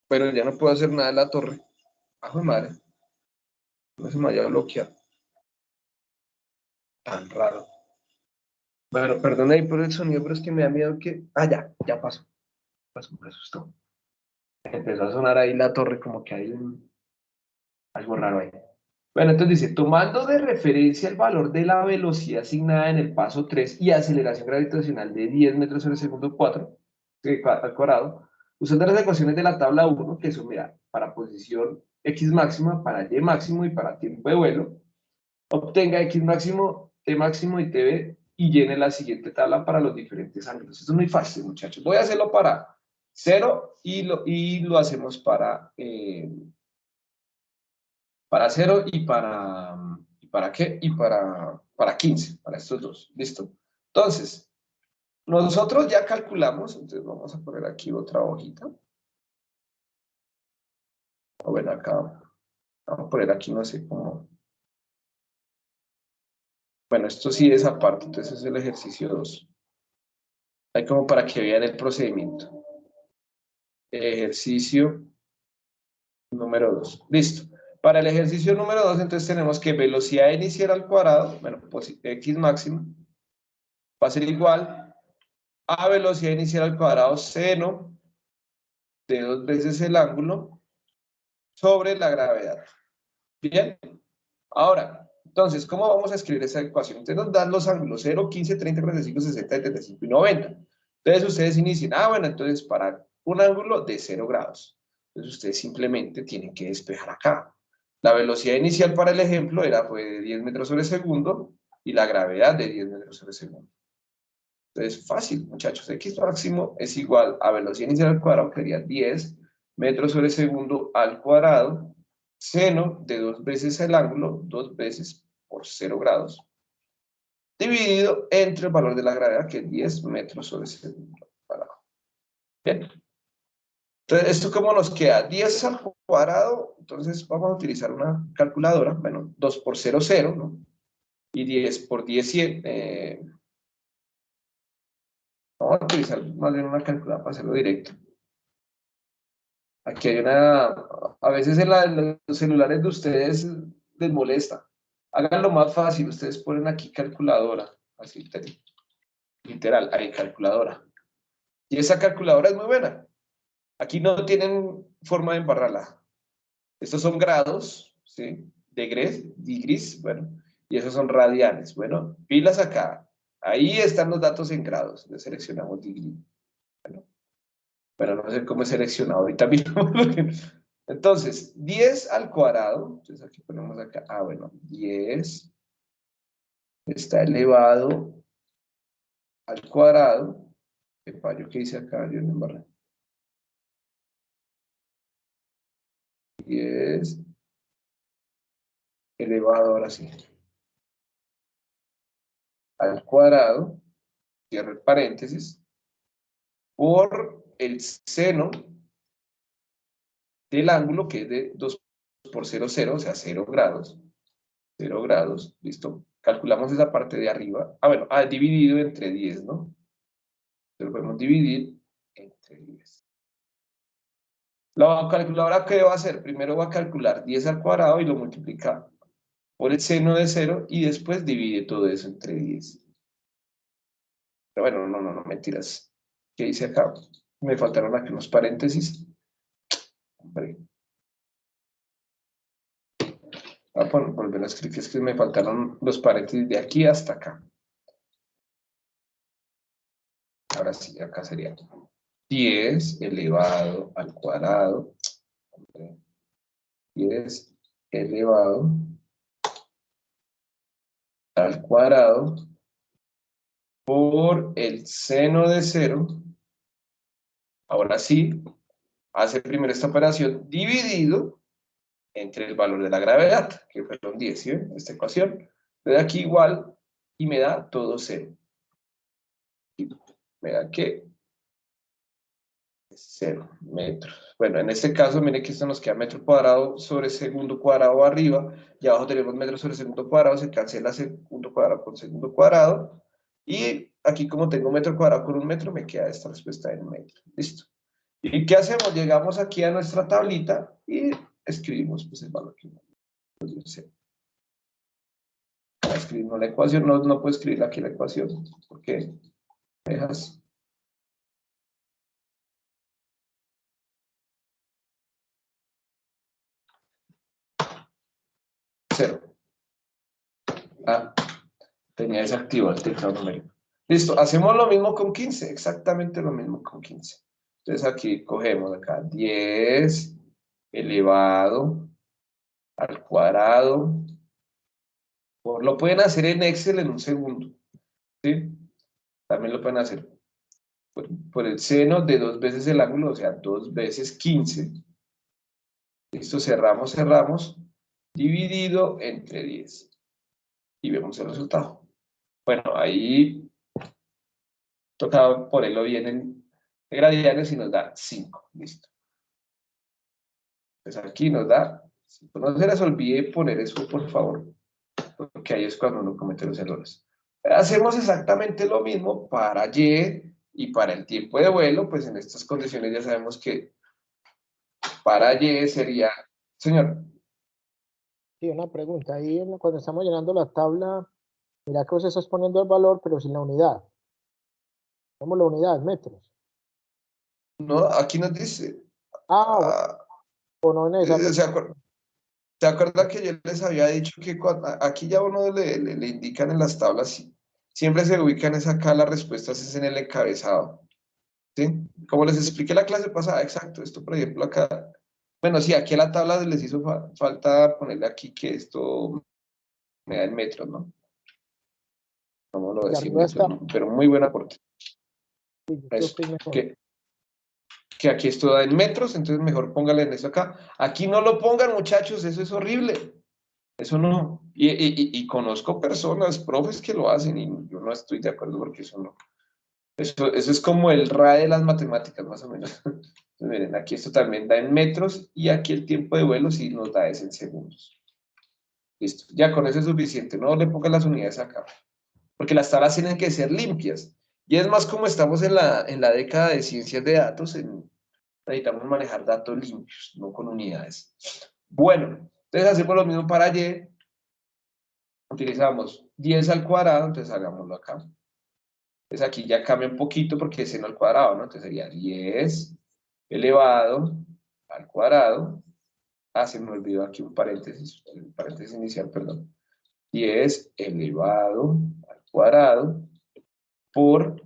pero ya no puedo hacer nada en la torre. Ajo madre. No se me vaya a bloquear. Tan raro. Bueno, perdón ahí por el sonido, pero es que me da miedo que. Ah, ya pasó. Me asustó. Empezó a sonar ahí la torre, como que hay algo raro ahí. Bueno, entonces dice, tomando de referencia el valor de la velocidad asignada en el paso 3 y aceleración gravitacional de 10 metros sobre segundo 4, al cuadrado, usando las ecuaciones de la tabla 1, que son, mira, para posición X máxima, para Y máximo y para tiempo de vuelo, obtenga X máximo, T máximo y TV y llene la siguiente tabla para los diferentes ángulos. Esto es muy fácil, muchachos. Voy a hacerlo para 0 y lo hacemos para 0 y para qué? Y para 15, para estos dos. Listo. Entonces, nosotros ya calculamos, entonces vamos a poner aquí otra hojita. Bueno, acá, vamos a poner aquí, no sé cómo. Bueno, esto sí es aparte, entonces es el ejercicio 2. Hay como para que vean el procedimiento. Ejercicio número 2. Listo. Para el ejercicio número 2, entonces tenemos que velocidad inicial al cuadrado, bueno, pues X máxima, va a ser igual a velocidad inicial al cuadrado seno de 2 veces el ángulo sobre la gravedad. Bien. Ahora, entonces, ¿cómo vamos a escribir esa ecuación? Entonces nos dan los ángulos 0, 15, 30, 45, 60, 75 y 90. Entonces ustedes inician, bueno, entonces para un ángulo de 0 grados. Entonces ustedes simplemente tienen que despejar acá. La velocidad inicial para el ejemplo fue de 10 metros sobre segundo y la gravedad de 10 metros sobre segundo. Entonces, fácil, muchachos. X máximo es igual a velocidad inicial al cuadrado, que sería 10 metros sobre segundo al cuadrado, seno de 2 veces el ángulo, 2 veces por 0 grados, dividido entre el valor de la gravedad, que es 10 metros sobre segundo al cuadrado. Bien. Entonces, ¿esto cómo nos queda? 10 al cuadrado, entonces vamos a utilizar una calculadora, bueno, 2 por 0, 0, ¿no? Y 10 por 10, 100. Vamos a utilizar más bien una calculadora para hacerlo directo. Aquí hay a veces en los celulares de ustedes les molesta. Háganlo más fácil, ustedes ponen aquí calculadora, así literal, hay calculadora. Y esa calculadora es muy buena. Aquí no tienen forma de embarrarla. Estos son grados, ¿sí? Degrees, bueno, y esos son radianes. Bueno, pilas acá. Ahí están los datos en grados. Le seleccionamos degree. Bueno, pero no sé cómo he seleccionado ahorita mismo. Entonces, 10 al cuadrado. Entonces aquí ponemos acá. Ah, bueno, 10 está elevado al cuadrado. ¿Qué fallo que hice acá? Yo me embarré. 10 elevado, ahora sí, al cuadrado, cierro el paréntesis, por el seno del ángulo, que es de 2 por 0, 0, o sea, 0 grados. 0 grados, listo. Calculamos esa parte de arriba. Ah, bueno, dividido entre 10, ¿no? Lo podemos dividir entre 10. La calculadora, ¿qué va a hacer? Primero va a calcular 10 al cuadrado y lo multiplica por el seno de 0 y después divide todo eso entre 10. Pero bueno, no, mentiras. ¿Qué hice acá? Me faltaron aquí unos paréntesis. Hombre. Voy a volver a escribir, es que me faltaron los paréntesis de aquí hasta acá. Ahora sí, acá sería 10 elevado al cuadrado. 10 elevado al cuadrado por el seno de 0. Ahora sí, hace primero esta operación dividido entre el valor de la gravedad, que fueron 10, ¿sí ven? Esta ecuación. Le da aquí igual y me da todo 0. Me da que 0 metros. Bueno, en este caso, mire que esto nos queda metro cuadrado sobre segundo cuadrado arriba, y abajo tenemos metro sobre segundo cuadrado, se cancela segundo cuadrado con segundo cuadrado, y aquí como tengo metro cuadrado con un metro, me queda esta respuesta en metro. Listo. ¿Y qué hacemos? Llegamos aquí a nuestra tablita y escribimos pues, el valor que yo sé. Para escribir la ecuación, no puedo escribir aquí la ecuación, porque dejas... 0. Ah, tenía desactivado el teclado numérico. Listo, hacemos lo mismo con 15, exactamente lo mismo con 15. Entonces aquí cogemos acá 10 elevado al cuadrado. Lo pueden hacer en Excel en un segundo, ¿sí? También lo pueden hacer por el seno de 2 veces el ángulo, o sea, 2 veces 15. Listo, cerramos, dividido entre 10. Y vemos el resultado. Bueno, ahí toca ponerlo bien en gradianes y nos da 5. Listo. Pues aquí nos da 5. No se les olvide poner eso, por favor, porque ahí es cuando uno comete los errores. Hacemos exactamente lo mismo para y para el tiempo de vuelo, pues en estas condiciones ya sabemos que para Y sería... Señor.
Sí, una pregunta. Ahí cuando estamos llenando la tabla, mira que usted está poniendo el valor, pero sin la unidad. ¿Cómo la unidad? Metros.
No, aquí nos dice...
o no es necesario.
¿Se acuerda que yo les había dicho que aquí ya uno le indican en las tablas, siempre se ubican acá las respuestas es en el encabezado? ¿Sí? Como les expliqué la clase pasada, exacto, esto por ejemplo acá, bueno, sí, aquí a la tabla les hizo falta ponerle aquí que esto me da en metros, ¿no? ¿Cómo lo decía? Pero muy buen aporte.
Sí, yo creo que
que aquí esto da en metros, entonces mejor póngale en eso acá. Aquí no lo pongan, muchachos, eso es horrible. Eso no. Y conozco personas, profes que lo hacen y yo no estoy de acuerdo porque eso no. Eso es como el RAE de las matemáticas, más o menos. Entonces, miren, aquí esto también da en metros y aquí el tiempo de vuelo sí nos da es en segundos. Listo, ya con eso es suficiente, no le pongan las unidades acá, porque las tablas tienen que ser limpias. Y es más como estamos en la década de ciencias de datos, necesitamos manejar datos limpios, no con unidades. Bueno, entonces hacemos lo mismo para y. Utilizamos 10 al cuadrado, entonces hagámoslo acá. Entonces aquí ya cambia un poquito porque es seno al cuadrado, ¿no? Entonces sería 10 elevado al cuadrado. Ah, se me olvidó aquí un paréntesis inicial, perdón. 10 elevado al cuadrado por,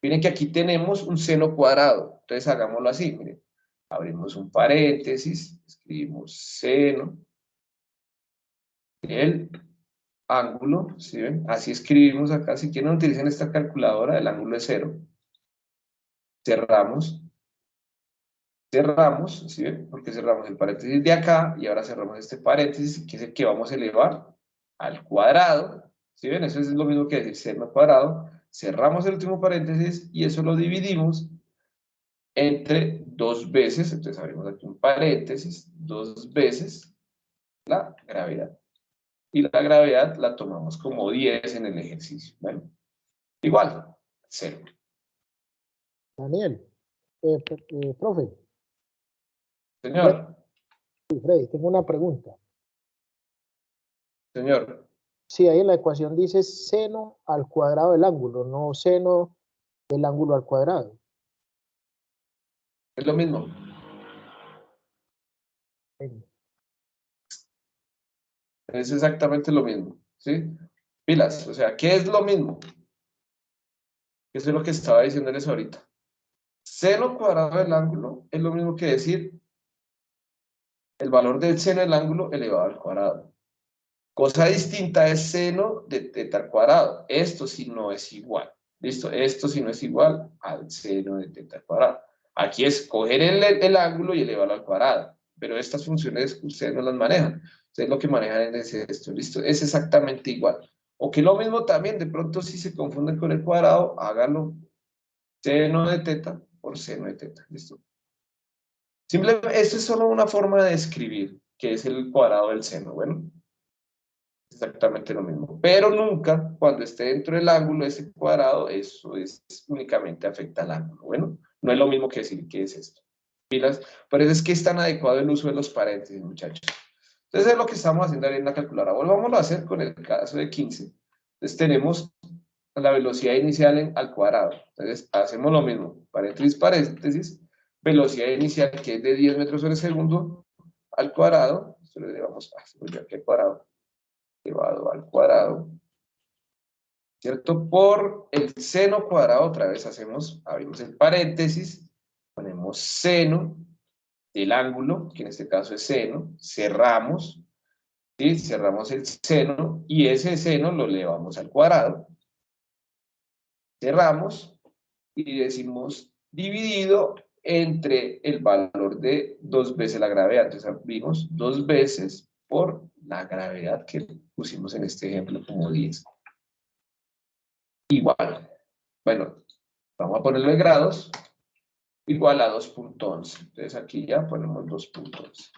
miren que aquí tenemos un seno cuadrado, entonces hagámoslo así, miren, abrimos un paréntesis, escribimos seno, el ángulo, ¿sí ven? Así escribimos acá, si quieren utilicen esta calculadora, el ángulo es 0, cerramos, ¿sí ven? Porque cerramos el paréntesis de acá y ahora cerramos este paréntesis que es el que vamos a elevar al cuadrado, ¿sí ven? Eso es lo mismo que decir seno al cuadrado, cerramos el último paréntesis y eso lo dividimos entre 2 veces, entonces abrimos aquí un paréntesis, 2 veces la gravedad. Y la gravedad la tomamos como 10 en el ejercicio. Bueno, igual, 0.
Daniel, profe,
Señor,
Freddy, tengo una pregunta.
señor,
Sí, ahí en la ecuación dice seno al cuadrado del ángulo, no seno del ángulo al cuadrado.
es lo mismo. Es exactamente lo mismo, ¿sí? Pilas, o sea, ¿qué es lo mismo? Eso es lo que estaba diciéndoles ahorita. Seno cuadrado del ángulo es lo mismo que decir el valor del seno del ángulo elevado al cuadrado. Cosa distinta es seno de teta al cuadrado. Esto sí no es igual. ¿Listo? Esto sí no es igual al seno de teta al cuadrado. Aquí es coger el ángulo y elevarlo al cuadrado. Pero estas funciones ustedes no las manejan. Ustedes lo que manejan es esto. ¿Listo? Es exactamente igual. O que lo mismo también, de pronto si se confunden con el cuadrado, háganlo seno de teta por seno de teta. ¿Listo? Simplemente, esto es solo una forma de escribir, que es el cuadrado del seno. Bueno. Exactamente lo mismo, pero nunca cuando esté dentro del ángulo ese cuadrado, eso es únicamente afecta al ángulo. Bueno, no es lo mismo que decir qué es esto. Pilas, por eso es que es tan adecuado el uso de los paréntesis, muchachos. Entonces es lo que estamos haciendo ahí en la calculadora. Volvamos a hacer con el caso de 15. Entonces tenemos la velocidad inicial al cuadrado. Entonces hacemos lo mismo, paréntesis, paréntesis, velocidad inicial que es de 10 metros por segundo al cuadrado. Esto le llevamos aquí al cuadrado elevado al cuadrado, ¿cierto? Por el seno cuadrado, otra vez abrimos el paréntesis, ponemos seno del ángulo, que en este caso es seno, cerramos, ¿sí? Cerramos el seno y ese seno lo elevamos al cuadrado, cerramos y decimos dividido entre el valor de 2 veces la gravedad. Entonces abrimos 2 veces por la gravedad que pusimos en este ejemplo como 10. Igual, bueno, vamos a ponerlo en grados, igual a 2.11. Entonces aquí ya ponemos 2.11.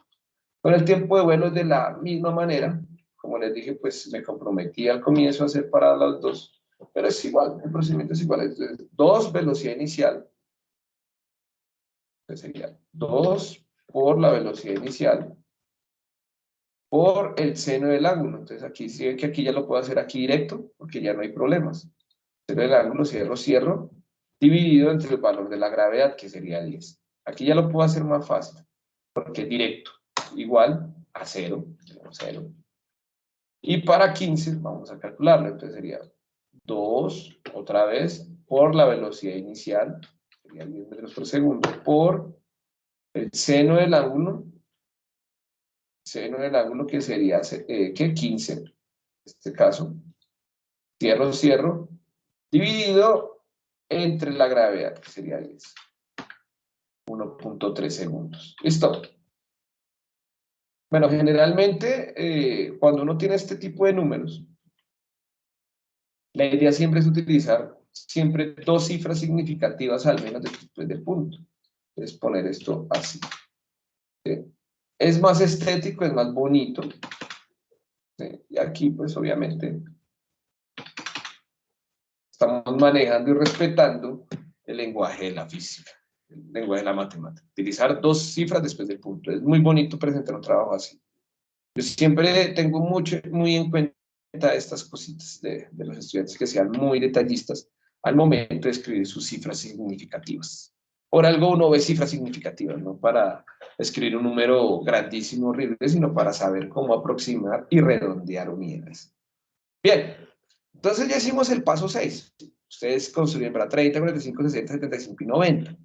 Con el tiempo de vuelo es de la misma manera. Como les dije, pues me comprometí al comienzo a hacer para las dos. Pero es igual, el procedimiento es igual. Entonces, 2 velocidad inicial. Entonces sería 2 por la velocidad inicial por el seno del ángulo. Entonces aquí sí ven que aquí ya lo puedo hacer aquí directo, porque ya no hay problemas. Seno del ángulo, cierro, dividido entre el valor de la gravedad, que sería 10. Aquí ya lo puedo hacer más fácil, porque es directo. Igual a 0, 0. Y para 15 vamos a calcularlo, entonces sería 2, otra vez, por la velocidad inicial, sería 10 metros por segundo, por el seno del ángulo que sería, ¿qué? 15, en este caso, cierro, dividido entre la gravedad, que sería 10. 1.3 segundos. ¿Listo? Bueno, generalmente, cuando uno tiene este tipo de números, la idea siempre es utilizar siempre 2 cifras significativas al menos después del punto. es poner esto así. ¿Sí? Es más estético, es más bonito. ¿Sí? Y aquí, pues obviamente, estamos manejando y respetando el lenguaje de la física, el lenguaje de la matemática. Utilizar dos cifras después del punto. Es muy bonito presentar un trabajo así. Yo siempre tengo muy en cuenta estas cositas de los estudiantes que sean muy detallistas al momento de escribir sus cifras significativas. Por algo uno ve cifras significativas, no para escribir un número grandísimo, horrible, sino para saber cómo aproximar y redondear unidades. Bien, entonces ya hicimos el paso 6. Ustedes construyen para 30, 45, 60, 75 y 90.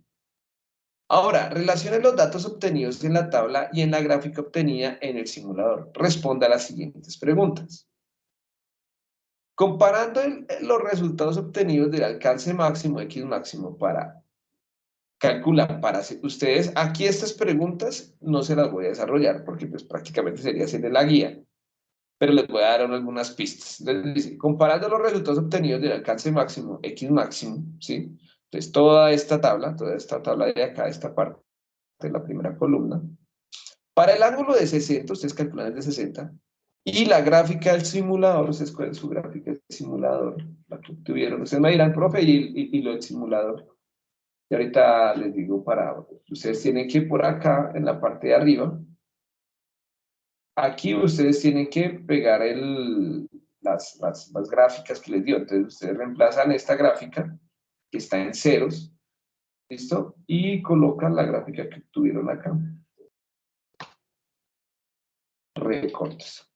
Ahora, relacione los datos obtenidos en la tabla y en la gráfica obtenida en el simulador. Responda a las siguientes preguntas. Comparando los resultados obtenidos del alcance máximo, X máximo, para calcular, para ustedes, aquí estas preguntas no se las voy a desarrollar porque pues prácticamente sería hacer la guía, pero les voy a dar algunas pistas. Entonces dice, comparando los resultados obtenidos del alcance máximo, X máximo, ¿sí? Entonces toda esta tabla de acá, esta parte de la primera columna, para el ángulo de 60, ustedes calculan el de 60, y la gráfica del simulador, ustedes cuál es su gráfica del simulador, la que tuvieron, ustedes me dirán, profe, y lo del simulador. Y ahorita les digo ustedes tienen que por acá, en la parte de arriba, aquí ustedes tienen que pegar las gráficas que les dio. Entonces ustedes reemplazan esta gráfica, que está en ceros, ¿listo? Y colocan la gráfica que tuvieron acá. Recortes.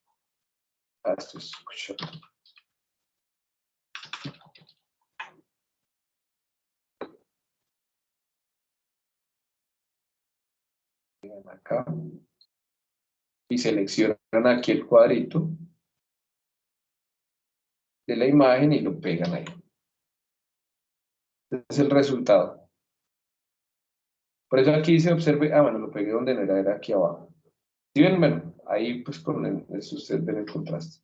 Esto es acá y seleccionan aquí el cuadrito de la imagen y lo pegan ahí. Este es el resultado. Por eso aquí se observe, bueno, lo pegué donde no era aquí abajo. ¿Sí ven? Bueno, ahí pues con eso ustedes ven el contraste.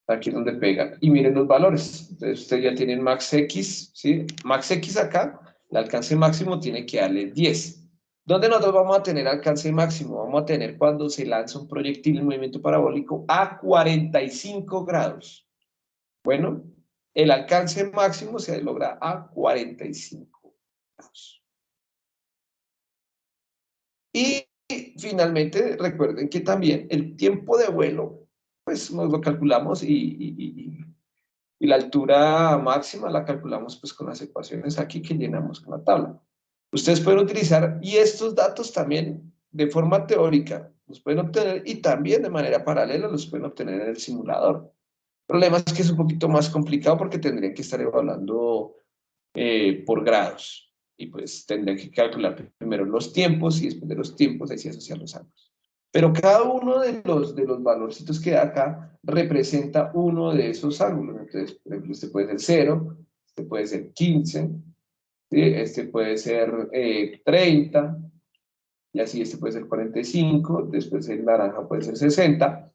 Aquí es donde pega. Y miren los valores. Entonces ustedes ya tienen max X, ¿sí? Max X acá, el alcance máximo tiene que darle 10. ¿Dónde nosotros vamos a tener alcance máximo? Vamos a tener cuando se lanza un proyectil en movimiento parabólico a 45 grados. Bueno, el alcance máximo se logra a 45 grados. Y finalmente, recuerden que también el tiempo de vuelo, pues nos lo calculamos y la altura máxima la calculamos pues con las ecuaciones aquí que llenamos con la tabla. Ustedes pueden utilizar, y estos datos también de forma teórica los pueden obtener y también de manera paralela los pueden obtener en el simulador. El problema es que es un poquito más complicado porque tendrían que estar evaluando por grados y pues tendrían que calcular primero los tiempos y después de los tiempos ahí sí asociar los ángulos. Pero cada uno de los valorcitos que da acá representa uno de esos ángulos. Entonces, por ejemplo, este puede ser 0, este puede ser 15, ¿sí? Este puede ser 30, y así este puede ser 45, después el naranja puede ser 60,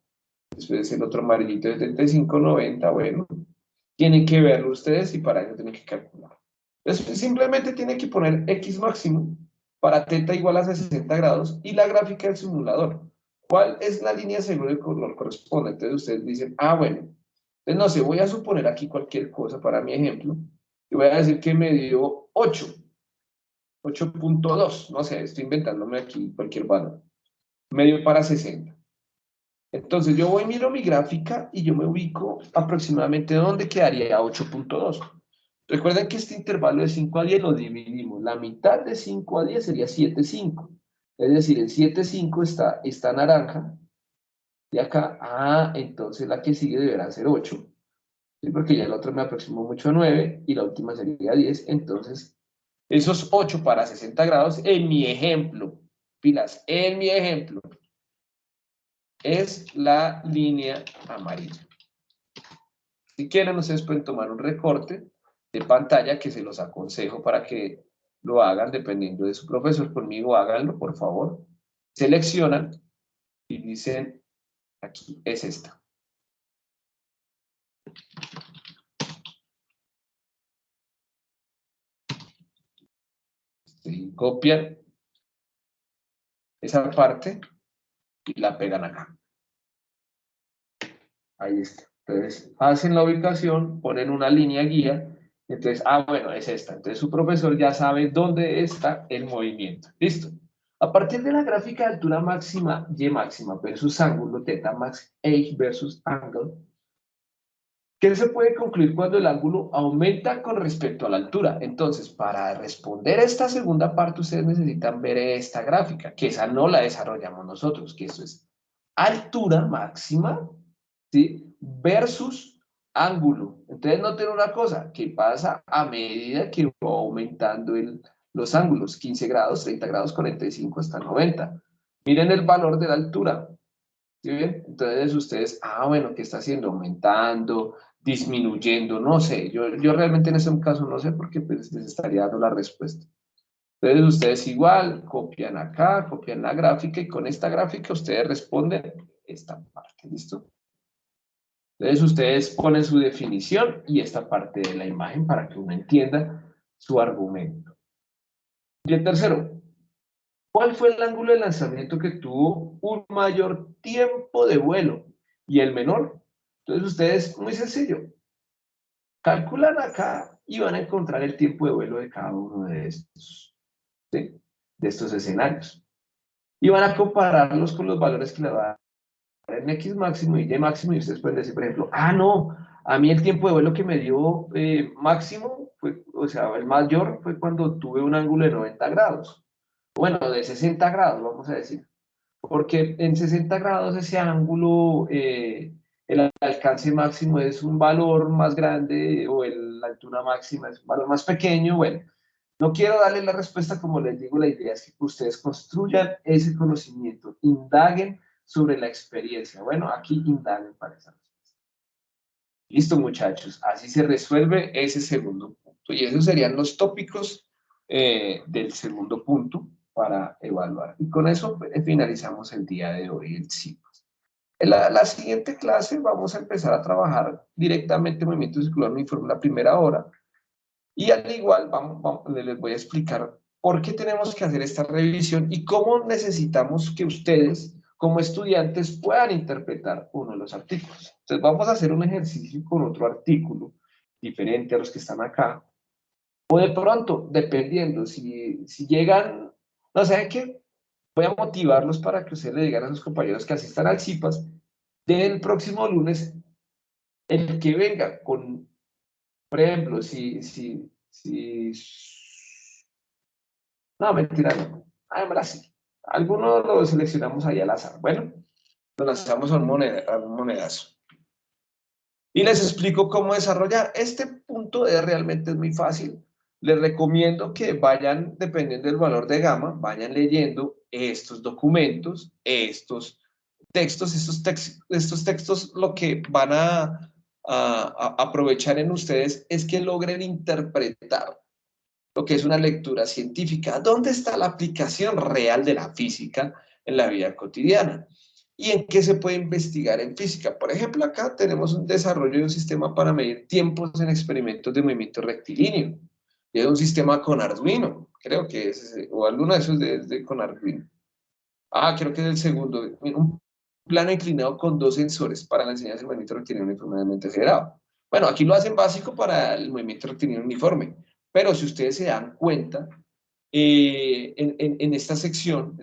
después el otro amarillito de 75, 90, bueno. Tienen que verlo ustedes y para ello tienen que calcular. Entonces, simplemente tienen que poner X máximo para θ igual a 60 grados y la gráfica del simulador. ¿Cuál es la línea según el color corresponde? Entonces ustedes dicen, bueno, entonces no sé, voy a suponer aquí cualquier cosa para mi ejemplo y voy a decir que me dio 8.2, no sé, estoy inventándome aquí cualquier valor. Me dio para 60. Entonces yo voy, miro mi gráfica y yo me ubico aproximadamente dónde quedaría 8.2. Recuerden que este intervalo de 5 a 10 lo dividimos. La mitad de 5 a 10 sería 7,5. Es decir, el 7,5 está naranja. Y acá, entonces la que sigue deberá ser 8. ¿Sí? Porque ya el otro me aproximó mucho a 9 y la última sería 10. Entonces, esos 8 para 60 grados en mi ejemplo, pilas, en mi ejemplo, es la línea amarilla. Si quieren, ustedes pueden tomar un recorte de pantalla que se los aconsejo para que lo hagan dependiendo de su profesor. Conmigo háganlo, por favor. Seleccionan y dicen, aquí es esta. ¿sí? Copian esa parte y la pegan acá. Ahí está. Entonces, hacen la ubicación, ponen una línea guía, entonces, bueno, es esta. Entonces, su profesor ya sabe dónde está el movimiento. ¿Listo? A partir de la gráfica de altura máxima, y máxima versus ángulo, θ max, h versus angle, ¿qué se puede concluir cuando el ángulo aumenta con respecto a la altura? Entonces, para responder a esta segunda parte, ustedes necesitan ver esta gráfica, que esa no la desarrollamos nosotros, que eso es altura máxima, ¿sí? Versus ángulo. Entonces, noten una cosa, que pasa a medida que va aumentando los ángulos, 15 grados, 30 grados, 45 hasta 90. Miren el valor de la altura. ¿Sí ven? Entonces ustedes, bueno, ¿qué está haciendo? Aumentando, disminuyendo, no sé. Yo realmente en ese caso no sé porque pues, les estaría dando la respuesta. Entonces ustedes igual copian acá, copian la gráfica y con esta gráfica ustedes responden esta parte, ¿listo? Entonces ustedes ponen su definición y esta parte de la imagen para que uno entienda su argumento. Y el tercero, ¿cuál fue el ángulo de lanzamiento que tuvo un mayor tiempo de vuelo y el menor? Entonces ustedes, muy sencillo, calculan acá y van a encontrar el tiempo de vuelo de cada uno de estos, ¿sí? De estos escenarios. Y van a compararlos con los valores que le va a dar en X máximo y Y máximo y ustedes pueden decir, por ejemplo, no, a mí el tiempo de vuelo que me dio máximo, fue, o sea, el mayor fue cuando tuve un ángulo de 90 grados. Bueno, de 60 grados, vamos a decir. Porque en 60 grados ese ángulo, el alcance máximo es un valor más grande o la altura máxima es un valor más pequeño. Bueno, no quiero darle la respuesta, como les digo, la idea es que ustedes construyan ese conocimiento, indaguen sobre la experiencia. Bueno, aquí indaguen para esa respuesta. Listo, muchachos, así se resuelve ese segundo punto. Y esos serían los tópicos del segundo punto para evaluar. Y con eso finalizamos el día de hoy, el ciclo. En la siguiente clase vamos a empezar a trabajar directamente movimiento circular uniforme la primera hora. Y al igual les voy a explicar por qué tenemos que hacer esta revisión y cómo necesitamos que ustedes, como estudiantes, puedan interpretar uno de los artículos. Entonces vamos a hacer un ejercicio con otro artículo diferente a los que están acá. O de pronto, dependiendo, si llegan, no sé qué, voy a motivarlos para que ustedes le digan a sus compañeros que asistan al CIPAS del próximo lunes, el que venga con, por ejemplo, no, mentira, no. Ahora sí. Algunos lo seleccionamos ahí al azar. Bueno, lo lanzamos a un monedazo. Y les explico cómo desarrollar. Este punto realmente es muy fácil. Les recomiendo que vayan, dependiendo del valor de gamma, vayan leyendo estos documentos, estos textos, estos textos lo que van a aprovechar en ustedes es que logren interpretar lo que es una lectura científica. ¿Dónde está la aplicación real de la física en la vida cotidiana? ¿Y en qué se puede investigar en física? Por ejemplo, acá tenemos un desarrollo de un sistema para medir tiempos en experimentos de movimiento rectilíneo. Y es un sistema con Arduino, creo que es, o alguno de esos con Arduino. Creo que es el segundo. Un plano inclinado con 2 sensores para la enseñanza del movimiento rectilíneo uniformemente acelerado. Bueno, aquí lo hacen básico para el movimiento rectilíneo uniforme, pero si ustedes se dan cuenta, en esta sección,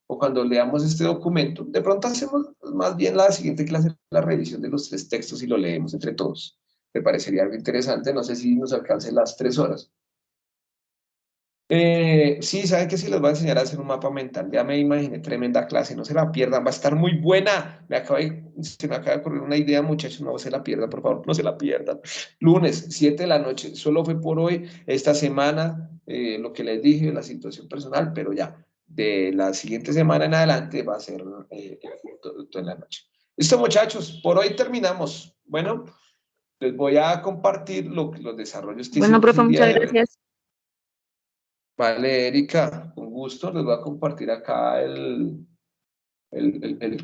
o cuando leamos este documento, de pronto hacemos más bien la siguiente clase, la revisión de los 3 textos y lo leemos entre todos. Me parecería algo interesante, no sé si nos alcance las 3 horas. Sí, saben que sí les voy a enseñar a hacer un mapa mental. Ya me imaginé tremenda clase, no se la pierdan, va a estar muy buena. Se me acaba de ocurrir una idea, muchachos, no se la pierdan, por favor, no se la pierdan. Lunes, 7 de la noche, solo fue por hoy, esta semana, lo que les dije, la situación personal, pero ya, de la siguiente semana en adelante va a ser todo en la noche. Listo, muchachos, por hoy terminamos. Bueno, les voy a compartir los desarrollos que
Bueno,
hicimos
profe,
el día
muchas
de hoy.
gracias.
Vale, Erika, con gusto. Les voy a compartir acá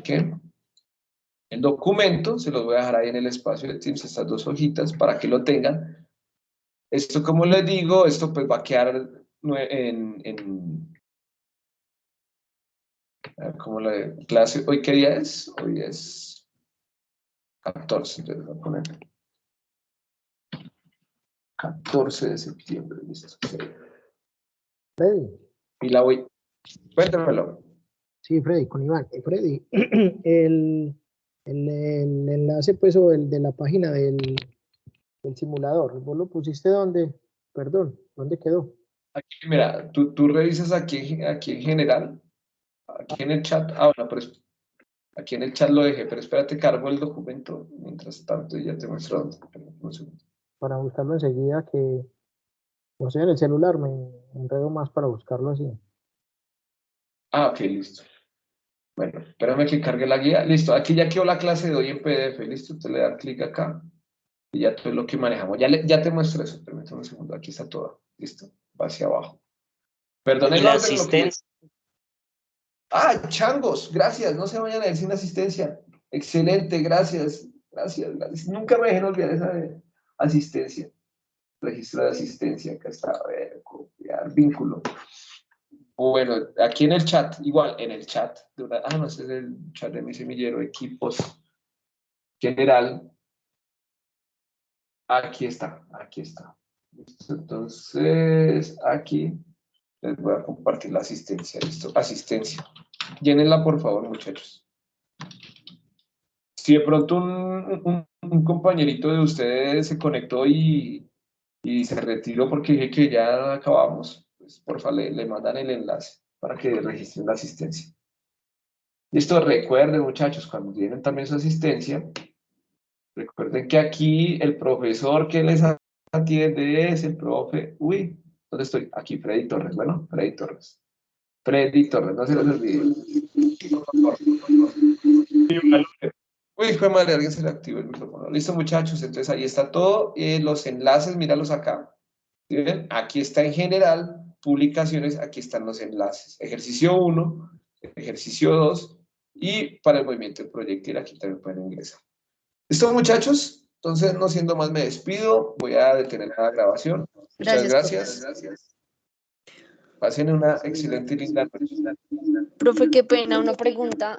¿qué? El documento. Se los voy a dejar ahí en el espacio de Teams, estas 2 hojitas, para que lo tengan. Esto, como les digo, esto pues va a quedar como la clase, ¿hoy qué día es? Hoy es 14, entonces voy a poner 14 de septiembre, listo.
Freddy.
Y la voy, cuéntamelo.
Sí, Freddy, con Iván. Freddy, el enlace, pues, o el de la página del simulador, ¿vos lo pusiste dónde? Perdón, ¿dónde quedó?
Aquí, mira, tú revisas aquí en general, aquí en el chat, bueno, pero aquí en el chat lo dejé, pero espérate, cargo el documento, mientras tanto y ya te muestro dónde. Un segundo.
Para buscarlo enseguida, que no sé, en el celular me enredo más para buscarlo así.
Ok, listo. Bueno, espérame que cargue la guía. Listo, aquí ya quedó la clase de hoy en PDF, listo, te le das clic acá y ya todo es lo que manejamos. Ya te muestro eso, permítame un segundo, aquí está todo, listo, va hacia abajo. Perdón
Y
el
la
orden, lo que...
asistencia,
Changos, gracias, no se vayan a ir sin asistencia. Excelente, gracias, gracias. Nunca me dejen olvidar esa de asistencia. Registro de asistencia, acá está, a ver, copiar, vínculo. Bueno, aquí en el chat, igual, en el chat, no, ese es el chat de mi semillero, equipos general. Aquí está. Listo, entonces, aquí les voy a compartir la asistencia, listo, asistencia. Llénenla, por favor, muchachos. Si de pronto un compañerito de ustedes se conectó y se retiró porque dije que ya acabamos, pues por favor le mandan el enlace para que registren la asistencia. Listo, recuerden muchachos, cuando tienen también su asistencia, recuerden que aquí el profesor que les atiende es el profe, ¿dónde estoy? Aquí, Freddy Torres, bueno, Freddy Torres, no se les olvide. Fue madre, alguien se le activó el micrófono. Listo, muchachos, entonces ahí está todo. Los enlaces, míralos acá. ¿Sí ven? Aquí está en general, publicaciones, aquí están los enlaces. Ejercicio 1, ejercicio 2 y para el movimiento de proyectil aquí también pueden ingresar. ¿Listo, muchachos? Entonces, no siendo más, me despido. Voy a detener la grabación. Muchas gracias. Pasen una excelente y linda noche.
Profe, qué pena, una pregunta.